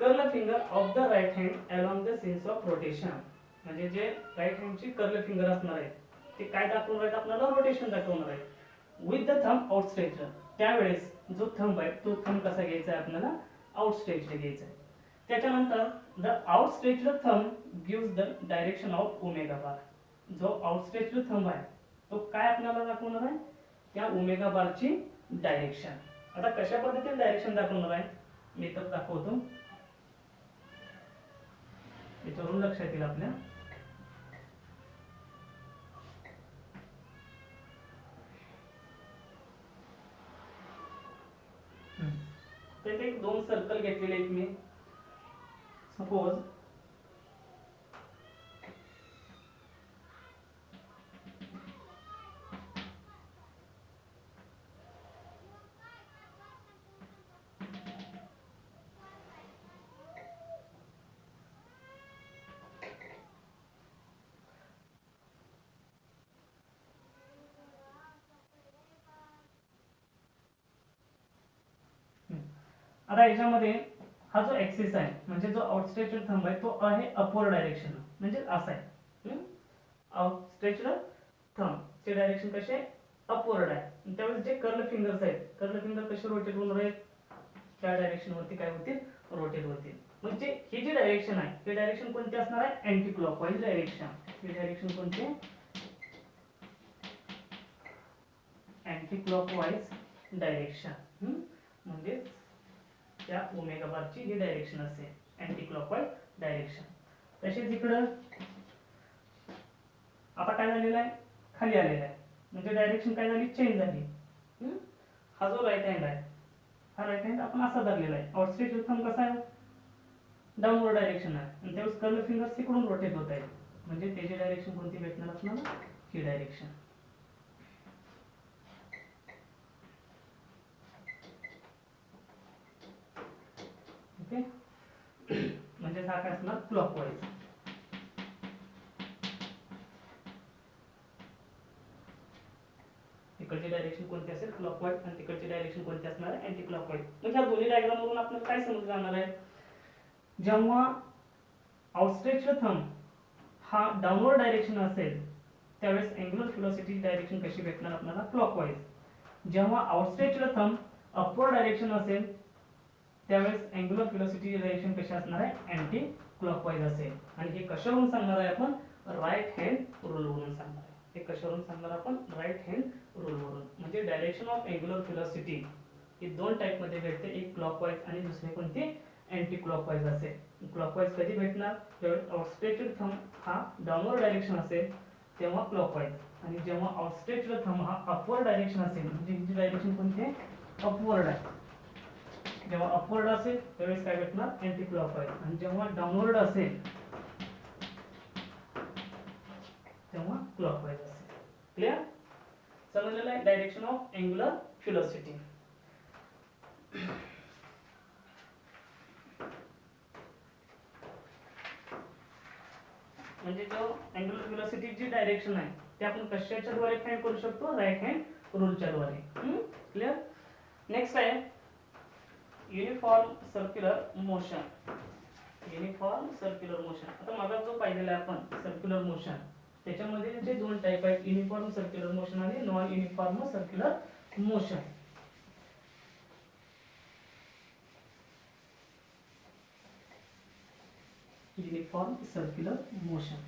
curl finger of the right hand along the sense of rotation. म्हणजे जे राईट हँडची कर्ल फिंगर असणार आहे ते काय दाखवणार आहेत आपल्याला, रोटेशन दाखवणार आहे. With the thumb outstretched. त्यावेळेस जो थंब आहे तो थंब कसा घ्यायचा आहे आपल्याला, आउटस्ट्रेच्ड घ्यायचा आहे. त्याच्यानंतर the outstretched thumb gives the direction of omega बार. जो आउटस्ट्रेच्ड थंब आहे तो काय आपल्याला दाखवणार आहे, त्या ओमेगा बारची डायरेक्शन. आता कशा पद्धतीने डायरेक्शन दाखवणार आहे मी तर दाखवतो, याच्यावरून लक्षात येईल आपल्या. तर ते दोन सर्कल घेतलेले आहेत मी. सपोज आता याच्यामध्ये हा जो ऍक्सिस आहे म्हणजे जो आउटस्ट्रेच्ड थंब आहे तो आहे अपवर्ड डायरेक्शन, म्हणजे असा आहे. आउटस्ट्रेच्ड थंब चे डायरेक्शन कसे अपवर्ड आहे. त्यावेळेस जे कर्ल फिंगर्स आहेत, कर्ल फिंगर कसे रोटेट होणार आहेत, त्या डायरेक्शन वरती काय होतील, रोटेट होतील. म्हणजे ही जी डायरेक्शन आहे ही डायरेक्शन कोणती असणार आहे, अँटी क्लॉकवाईज डायरेक्शन. ही डायरेक्शन कोणती, अँटी क्लॉकवाईज डायरेक्शन. म्हणजे त्या ओमेगा बारची ही डायरेक्शन असेल, अँटी क्लॉकवाईज डायरेक्शन. तसेच इकडं आता काय झालेलं आहे, खाली आलेलं आहे, म्हणजे डायरेक्शन काय झाली, चेंज झाली. हा जो राईट हँड आहे, हा राईट हँड आपण असा धरलेला आहे. आउटस्ट्रेच्ड थंब कसा आहे, डाऊनवर्ड डायरेक्शन आहे, आणि त्यावेळेस कर्ल फिंगर्स तिकडून रोटेट होत आहेत, म्हणजे त्याची डायरेक्शन कोणती भेटणार असणार, ही डायरेक्शन. ओके, म्हणजे हा काय असणार, क्लॉकवाईज. इकडची डायरेक्शन कोणती असेल, क्लॉकवाईज, आणि तिकडची डायरेक्शन कोणती असणार आहे, अँटी क्लॉकवाईज. म्हणजे ह्या दोन्ही डायग्राम वरून आपल्याला काय समजून जाणार आहे, जेव्हा आउटस्ट्रेच्ड थंब हा डाऊनवर्ड डायरेक्शन असेल त्यावेळेस अँग्युलर व्हेलॉसिटी डायरेक्शन कशी भेटणार आपल्याला, क्लॉकवाईज. जेव्हा आउटस्ट्रेच्ड थंब अपवर्ड डायरेक्शन असेल त्यावेळेस अँग्युलर व्हेलॉसिटी डायरेक्शन कशी असणार आहे, अँटी क्लॉकवाईज असेल. आणि हे कशावरून सांगणार आहे आपण, राईट हँड रूल वरून सांगणार आहे. हे कशावरून सांगणार आपण, राईट हँड रूल वरून. म्हणजे डायरेक्शन ऑफ अँग्युलर व्हेलॉसिटी ही दोन टाइप मध्ये भेटते, एक क्लॉकवाईज आणि दुसरी कोणती, अँटी क्लॉकवाईज असेल. क्लॉकवाईज कधी भेटणार, जेव्हा आउटस्ट्रेच्ड थंब हा डाऊनवर्ड डायरेक्शन असेल तेव्हा क्लॉकवाईज, आणि जेव्हा आउटस्ट्रेच्ड थंब हा अपवर्ड डायरेक्शन असेल, म्हणजे हिची डायरेक्शन कोणती आहे, अपवर्ड आहे, जेव्हा अपवर्ड असेल त्यावेळेस काय भेटणार, अँटी क्लॉकवाईज, आणि जेव्हा डाऊनवर्ड असेल तेव्हा क्लॉकवाईज असेल. क्लियर, समजलेलं आहे डायरेक्शन ऑफ अँग्युलर व्हेलॉसिटी. म्हणजे जो अँग्युलर व्हेलॉसिटी जी डायरेक्शन आहे ते आपण कशाच्या द्वारे फाइंड करू शकतो, राईट हँड रूलच्या द्वारे. क्लियर. नेक्स्ट आहे uniform circular motion. Uniform circular motion. आता मागा जो पाहिलेला आहे आपण सर्क्युलर मोशन, त्याच्यामध्ये जे दोन टाइप आहेत, युनिफॉर्म सर्क्युलर मोशन आणि non uniform circular motion. Uniform circular motion.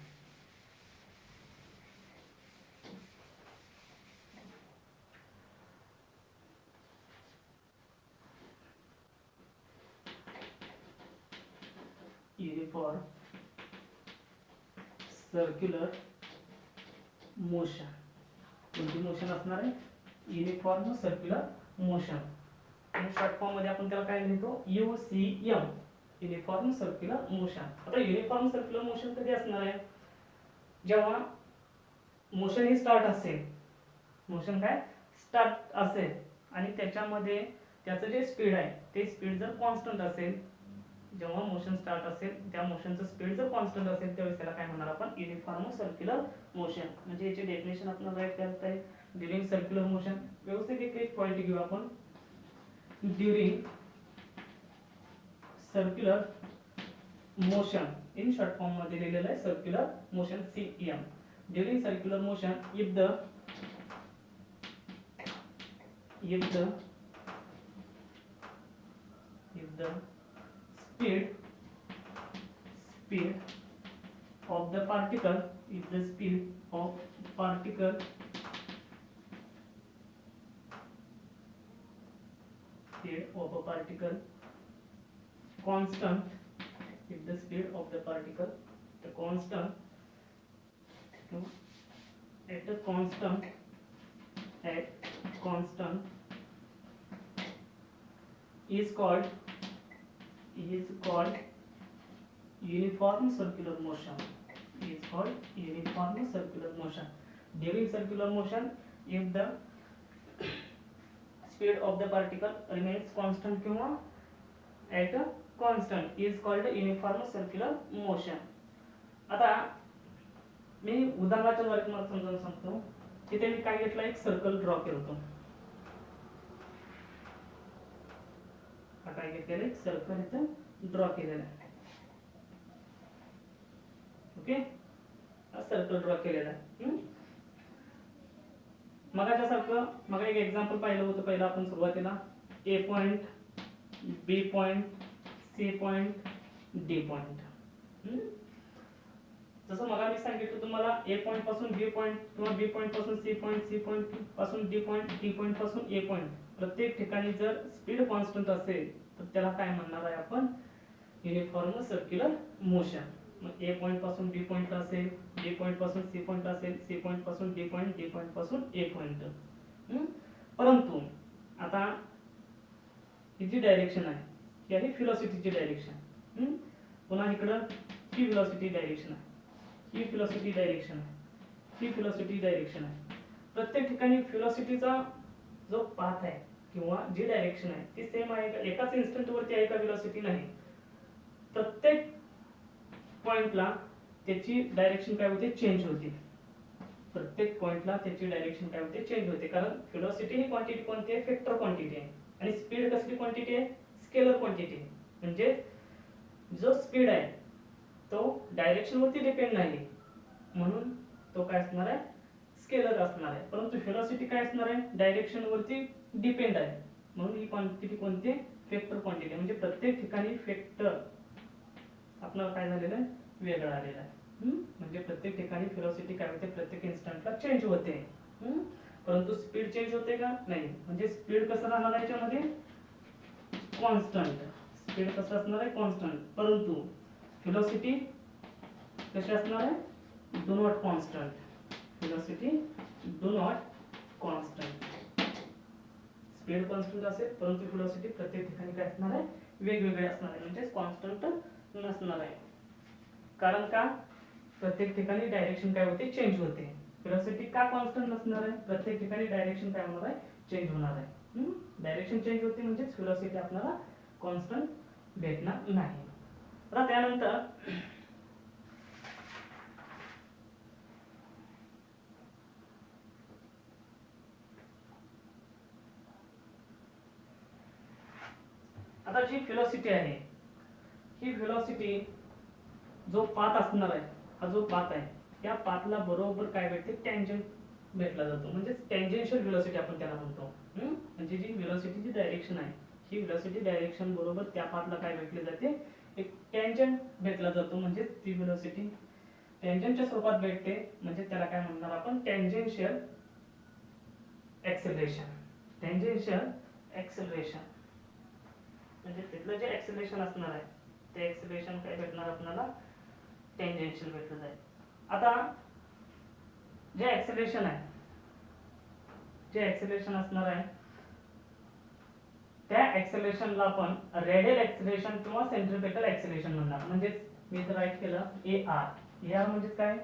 Uniform circular motion. कोणती मोशन असणार आहे, युनिफॉर्म सर्क्युलर मोशन. आणि शॉर्ट फॉर्म मध्ये आपण त्याला काय लिहितो, UCM, युनिफॉर्म सर्क्युलर मोशन. आता युनिफॉर्म सर्क्युलर मोशन कधी असणार आहे, जेव्हा मोशन ही स्टार्ट असेल, मोशन काय स्टार्ट असेल आणि त्याच्यामध्ये त्याचं जे स्पीड आहे ते स्पीड जर कॉन्स्टंट असेल, जेव्हा मोशन स्टार्ट असेल त्या मोशनचं स्पीड जर कॉन्स्टंट असेल त्यावेळेस त्याला काय म्हणणार आपण, युनिफॉर्म सर्क्युलर मोशन. म्हणजे याची डेफिनेशन आपण राईट करत आहे, ड्युरिंग सर्क्युलर मोशन. व्यवस्थित एक पॉइंट घेऊ आपण, during circular motion, in short form मध्ये लिहिलेलं आहे circular motion, CM. During circular motion if the speed of the particle, if the speed of particle constant, if the speed of the particle the constant at a constant is called uniform circular motion, is called uniform circular motion. During circular motion, if the speed of the particle remains constant किंवा at a constant is called uniform circular motion. आता मी उदाहरणाच्या द्वारे तुम्हाला समजावून सांगतो. तिथे मी काय घेतलं, एक सर्कल ड्रॉ केलं होतं. हा काय घेतलेलं एक सर्कल इथे ड्रॉ केलेला आहे. ओके, हा सर्कल ड्रॉ केलेला आहे. मग एक एक्झाम्पल पाहिलं होतं. पहिला आपण सुरुवातीला A point, B point, C point, D point. जसं मग मी सांगितलं तुम्हाला, ए पॉइंट पासून बी पॉइंट किंवा बी पॉइंट पासून सी पॉइंट, सी पॉइंट पासून डी पॉइंट, डी पॉइंट पासून ए पॉइंट, प्रत्येक ठिकाणी जर स्पीड कॉन्स्टंट असेल तर त्याला काय म्हणणार आहे आपण, युनिफॉर्म सर्क्युलर मोशन. मग ए पॉइंट पासून बी पॉइंट असेल, बी पॉइंट पासून सी पॉइंट असेल, सी पॉइंट पासून डी पॉइंट, डी पॉइंट पासून ए पॉइंट. परंतु आता ही जी डायरेक्शन आहे ही आहे व्हेलॉसिटीची डायरेक्शन. पुन्हा इकडं ही व्हेलॉसिटी डायरेक्शन आहे, ही व्हेलॉसिटी डायरेक्शन आहे, ही व्हेलॉसिटी डायरेक्शन आहे. प्रत्येक ठिकाणी व्हेलॉसिटीचा जो पाथ आहे किंवा जी डायरेक्शन आहे ती सेम आहे का, एकाच इन्स्टंट वरती आहे का व्हेलॉसिटी, नाही. प्रत्येक पॉइंटला त्याची डायरेक्शन काय होते, चेंज होते. प्रत्येक पॉइंटला त्याची डायरेक्शन काय होते, चेंज होते. कारण व्हेलॉसिटी ही क्वांटिटी कोणती आहे, वेक्टर क्वांटिटी आहे. आणि स्पीड कसली क्वांटिटी आहे, स्केलर क्वांटिटी आहे. म्हणजे जो स्पीड आहे तो डायरेक्शन वरती डिपेंड नाही, म्हणून तो काय असणार आहे, स्केलर असणार आहे. परंतु व्हेलॉसिटी काय असणार आहे, डायरेक्शन वरती डिपेंड आहे. म्हणून ही क्वांटिटी कोणती, वेक्टर क्वांटिटी. म्हणजे प्रत्येक ठिकाणी वेक्टर आपल्याला काय झालेलं आहे, वेगळं आलेलं आहे. म्हणजे प्रत्येक ठिकाणी व्हेलॉसिटी काय होते, प्रत्येक इन्स्टंटला चेंज होते. परंतु स्पीड चेंज होते का, नाही. म्हणजे स्पीड कसं राहणार आहे याच्यामध्ये, कॉन्स्टंट. स्पीड कसं असणार आहे, कॉन्स्टंट. परंतु व्हेलॉसिटी कशी असणार आहे, do not constant. Velocity do not constant. Speed constant असेल परंतु व्हेलॉसिटी प्रत्येक ठिकाणी काय असणार आहे, वेगवेगळे असणार आहे. म्हणजे कॉन्स्टंट नसणार आहे. कारण का, प्रत्येक ठिकाणी डायरेक्शन काय होते, चेंज होते. व्हेलॉसिटी का कॉन्स्टंट नसणार आहे, प्रत्येक ठिकाणी डायरेक्शन काय होणार आहे, चेंज होणार आहे. डायरेक्शन चेंज होते म्हणजे व्हेलॉसिटी आपल्याला कॉन्स्टंट भेटणार नाही. आता त्यानंतर आता जी व्हेलॉसिटी आहे, ही व्हेलॉसिटी जो पाथ असणार आहे, हा जो पाथ आहे त्या पाथला बरोबर काय भेटते, टँजंट भेटला जातो. म्हणजे टँजेन्शियल व्हेलॉसिटी आपण त्याला म्हणतो. म्हणजे जी व्हेलॉसिटीची डायरेक्शन आहे ही व्हेलॉसिटी डायरेक्शन बरोबर त्या पाथला काय भेटले जाते, एक टँजंट भेटला जातो. म्हणजे ती व्हेलॉसिटी टँजंटच्या स्वरूपात भेटते. म्हणजे त्याला काय म्हणणार आपण, टँजेन्शियल एक्सेलरेशन. टँजेन्शियल एक्सेलरेशन म्हणजे तिथलं जे एक्सेलरेशन असणार आहे ते एक्सेलरेशन काय भेटणार आपल्याला, टँजेन्शियल भेटलं जाईल. आता जे एक्सेलरेशन आहे, जे एक्सेलरेशन असणार आहे त्या एक्सेलरेशनला आपण रेडियल एक्सेलरेशन किंवा सेंट्रिपेटल एक्सेलरेशन म्हणणार. म्हणजे मी इथे राईट केलं ए आर. ए आर म्हणजे काय,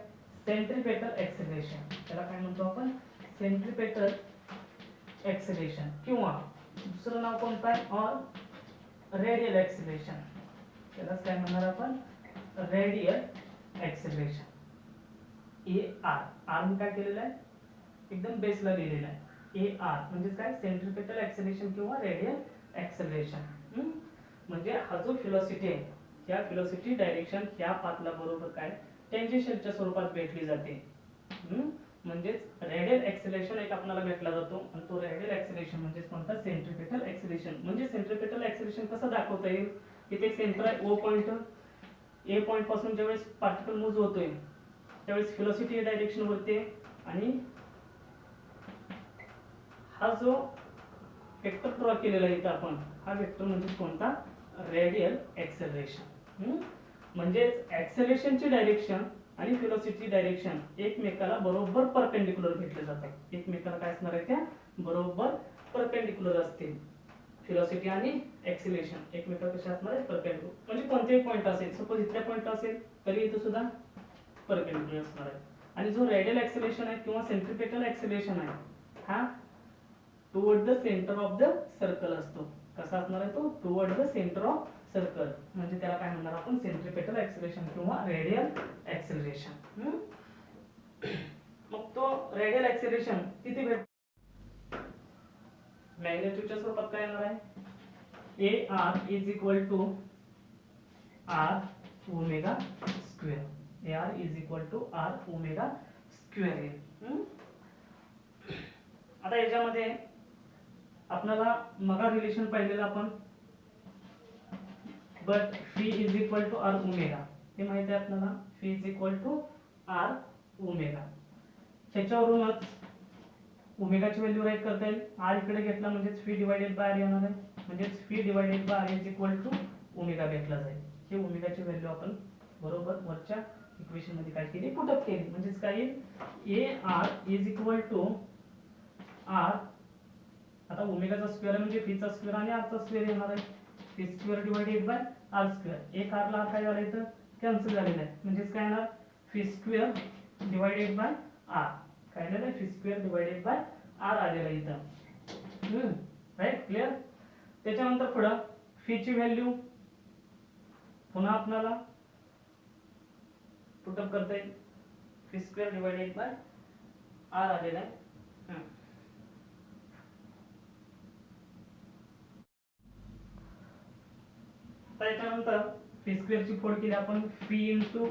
सेंट्रिपेटल एक्सेलरेशन. त्याला काय म्हणतो आपण, सेंट्रिपेटल एक्सेलरेशन. किंवा दुसरं नाव कोणतं आहे, और रेडियल एक्सेलरेशन. त्याला काय म्हणणार आपण, radial acceleration. A R. R मी काय केलेलं आहे, एकदम बेसला लिहिलेलं आहे. ए आर म्हणजे काय, सेंट्रिपेटल एक्सेलरेशन किंवा रेडियल एक्सेलरेशन. म्हणजे हा जो व्हेलॉसिटी आहे या व्हेलॉसिटी डायरेक्शन ह्या पाथला बरोबर काय, टँजेन्शियलच्या स्वरूपात भेटली जाते. म्हणजेच रेडियल एक्सेलरेशन एक आपल्याला भेटला जातो. आणि तो रेडियल एक्सेलरेशन म्हणजे कोणता, सेंट्रिपेटल एक्सेलरेशन. म्हणजे सेंट्रिपेटल एक्सेलरेशन कसं दाखवता येईल, इथे सेंटर आहे, ओ पॉइंट, ए पॉइंट पासून ज्यावेळेस पार्टिकल मूव्ह होतोय त्यावेळेस व्हेलॉसिटी डायरेक्शन वरती आहे आणि हा जो वेक्टर ड्रॉ केलेला आहे इथं आपण, हा वेक्टर म्हणजे कोणता, रेडियल एक्सेलरेशन. म्हणजेच एक्सेलरेशनची डायरेक्शन आणि व्हेलॉसिटी डायरेक्शन एकमेकाला बरोबर परपेंडिक्युलर भेटले जातात. एकमेकाला काय असणार आहे, त्या बरोबर परपेंडिक्युलर असतील. व्हेलॉसिटी आणि एक्सेलरेशन एकमेकाला कशा असणार आहे, परपेंडिक्युलर. म्हणजे कोणतेही पॉइंट असेल, सपोज इथल्या पॉइंट असेल तरी इथं सुद्धा परपेंडिक्युलर असणार आहे. आणि जो रेडियल एक्सेलरेशन आहे किंवा सेंट्रिपेटल एक्सेलरेशन आहे हा toward the centre of the circle असतो. कसा असणार आहे तो, toward the centre of circle. म्हणजे त्याला काय म्हणणार आपण, सेंट्रिपेटल एक्सेलरेशन किंवा रेडियल एक्सेलरेशन. मग तो रेडियल एक्सेलरेशन किती भेट, मॅग्नेट्यूडच्या स्वरूपात काय येणार आहे, A R is equal to R omega square. A R is equal to R omega square येईल. आता याच्यामध्ये आपल्याला मगा रिलेशन पाहिलेलं आपण, but phi is equal to R omega हे माहिती आहे आपल्याला. Phi is equal to R omega. त्याच्यावरूनच ओमेगाची व्हॅल्यू राईट करता येईल. आर इकडे घेतला म्हणजे फी डिवाइडेड बाय आर येणार आहे. म्हणजे phi divided by R is equal to omega भेटला जाईल. हे ओमेगाची व्हॅल्यू आपण बरोबर वरच्या इक्वेशन मध्ये काय केली, पुट अप केली. म्हणजे काय येईल, A R is equal to R, आता ओमेगाचा स्क्वेअर म्हणजे फीचा स्क्वेअर आणि आरचा स्क्वेअर येणार आहे. Phi square divided by R square. एक आर ला काय झालं इथं कॅन्सल झालेलं आहे. म्हणजे काय येणार, phi square divided by R. काय आलेलं आहे, phi square divided by R आलेलं आहे इथं. Right, clear. त्याच्यानंतर पुढं फीची व्हॅल्यू पुन्हा आपल्याला पुट अप करता येईल. Phi square divided by R आलेला आहे. त्याच्यानंतर फी स्क्वेअरची फोड केली आपण, phi into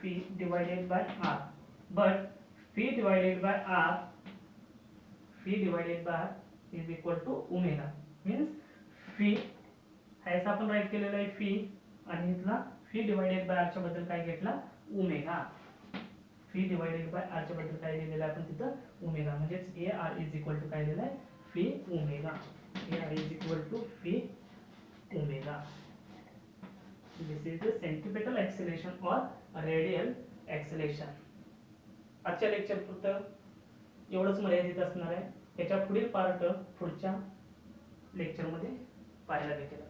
phi divided by R. But phi divided by R is equal to omega. Means phi ह्याचा आपण राईट केलेला आहे फी, आणि इथला फी डिवाइडेड बाय आर च्या बद्दल काय घेतला, omega. Phi divided by R च्या बद्दल काय लिहिलेलं आहे आपण तिथं, ओमेगा. म्हणजे A R is equal to काय लिहिलेलं आहे, phi omega. A R is equal to phi omega. This is the centripetal acceleration or radial acceleration. आजच्या लेक्चर पुरतं एवढंच मर्यादित असणार आहे. याच्या पुढील पार्ट पुढच्या लेक्चर मध्ये पाहायला भेटेल.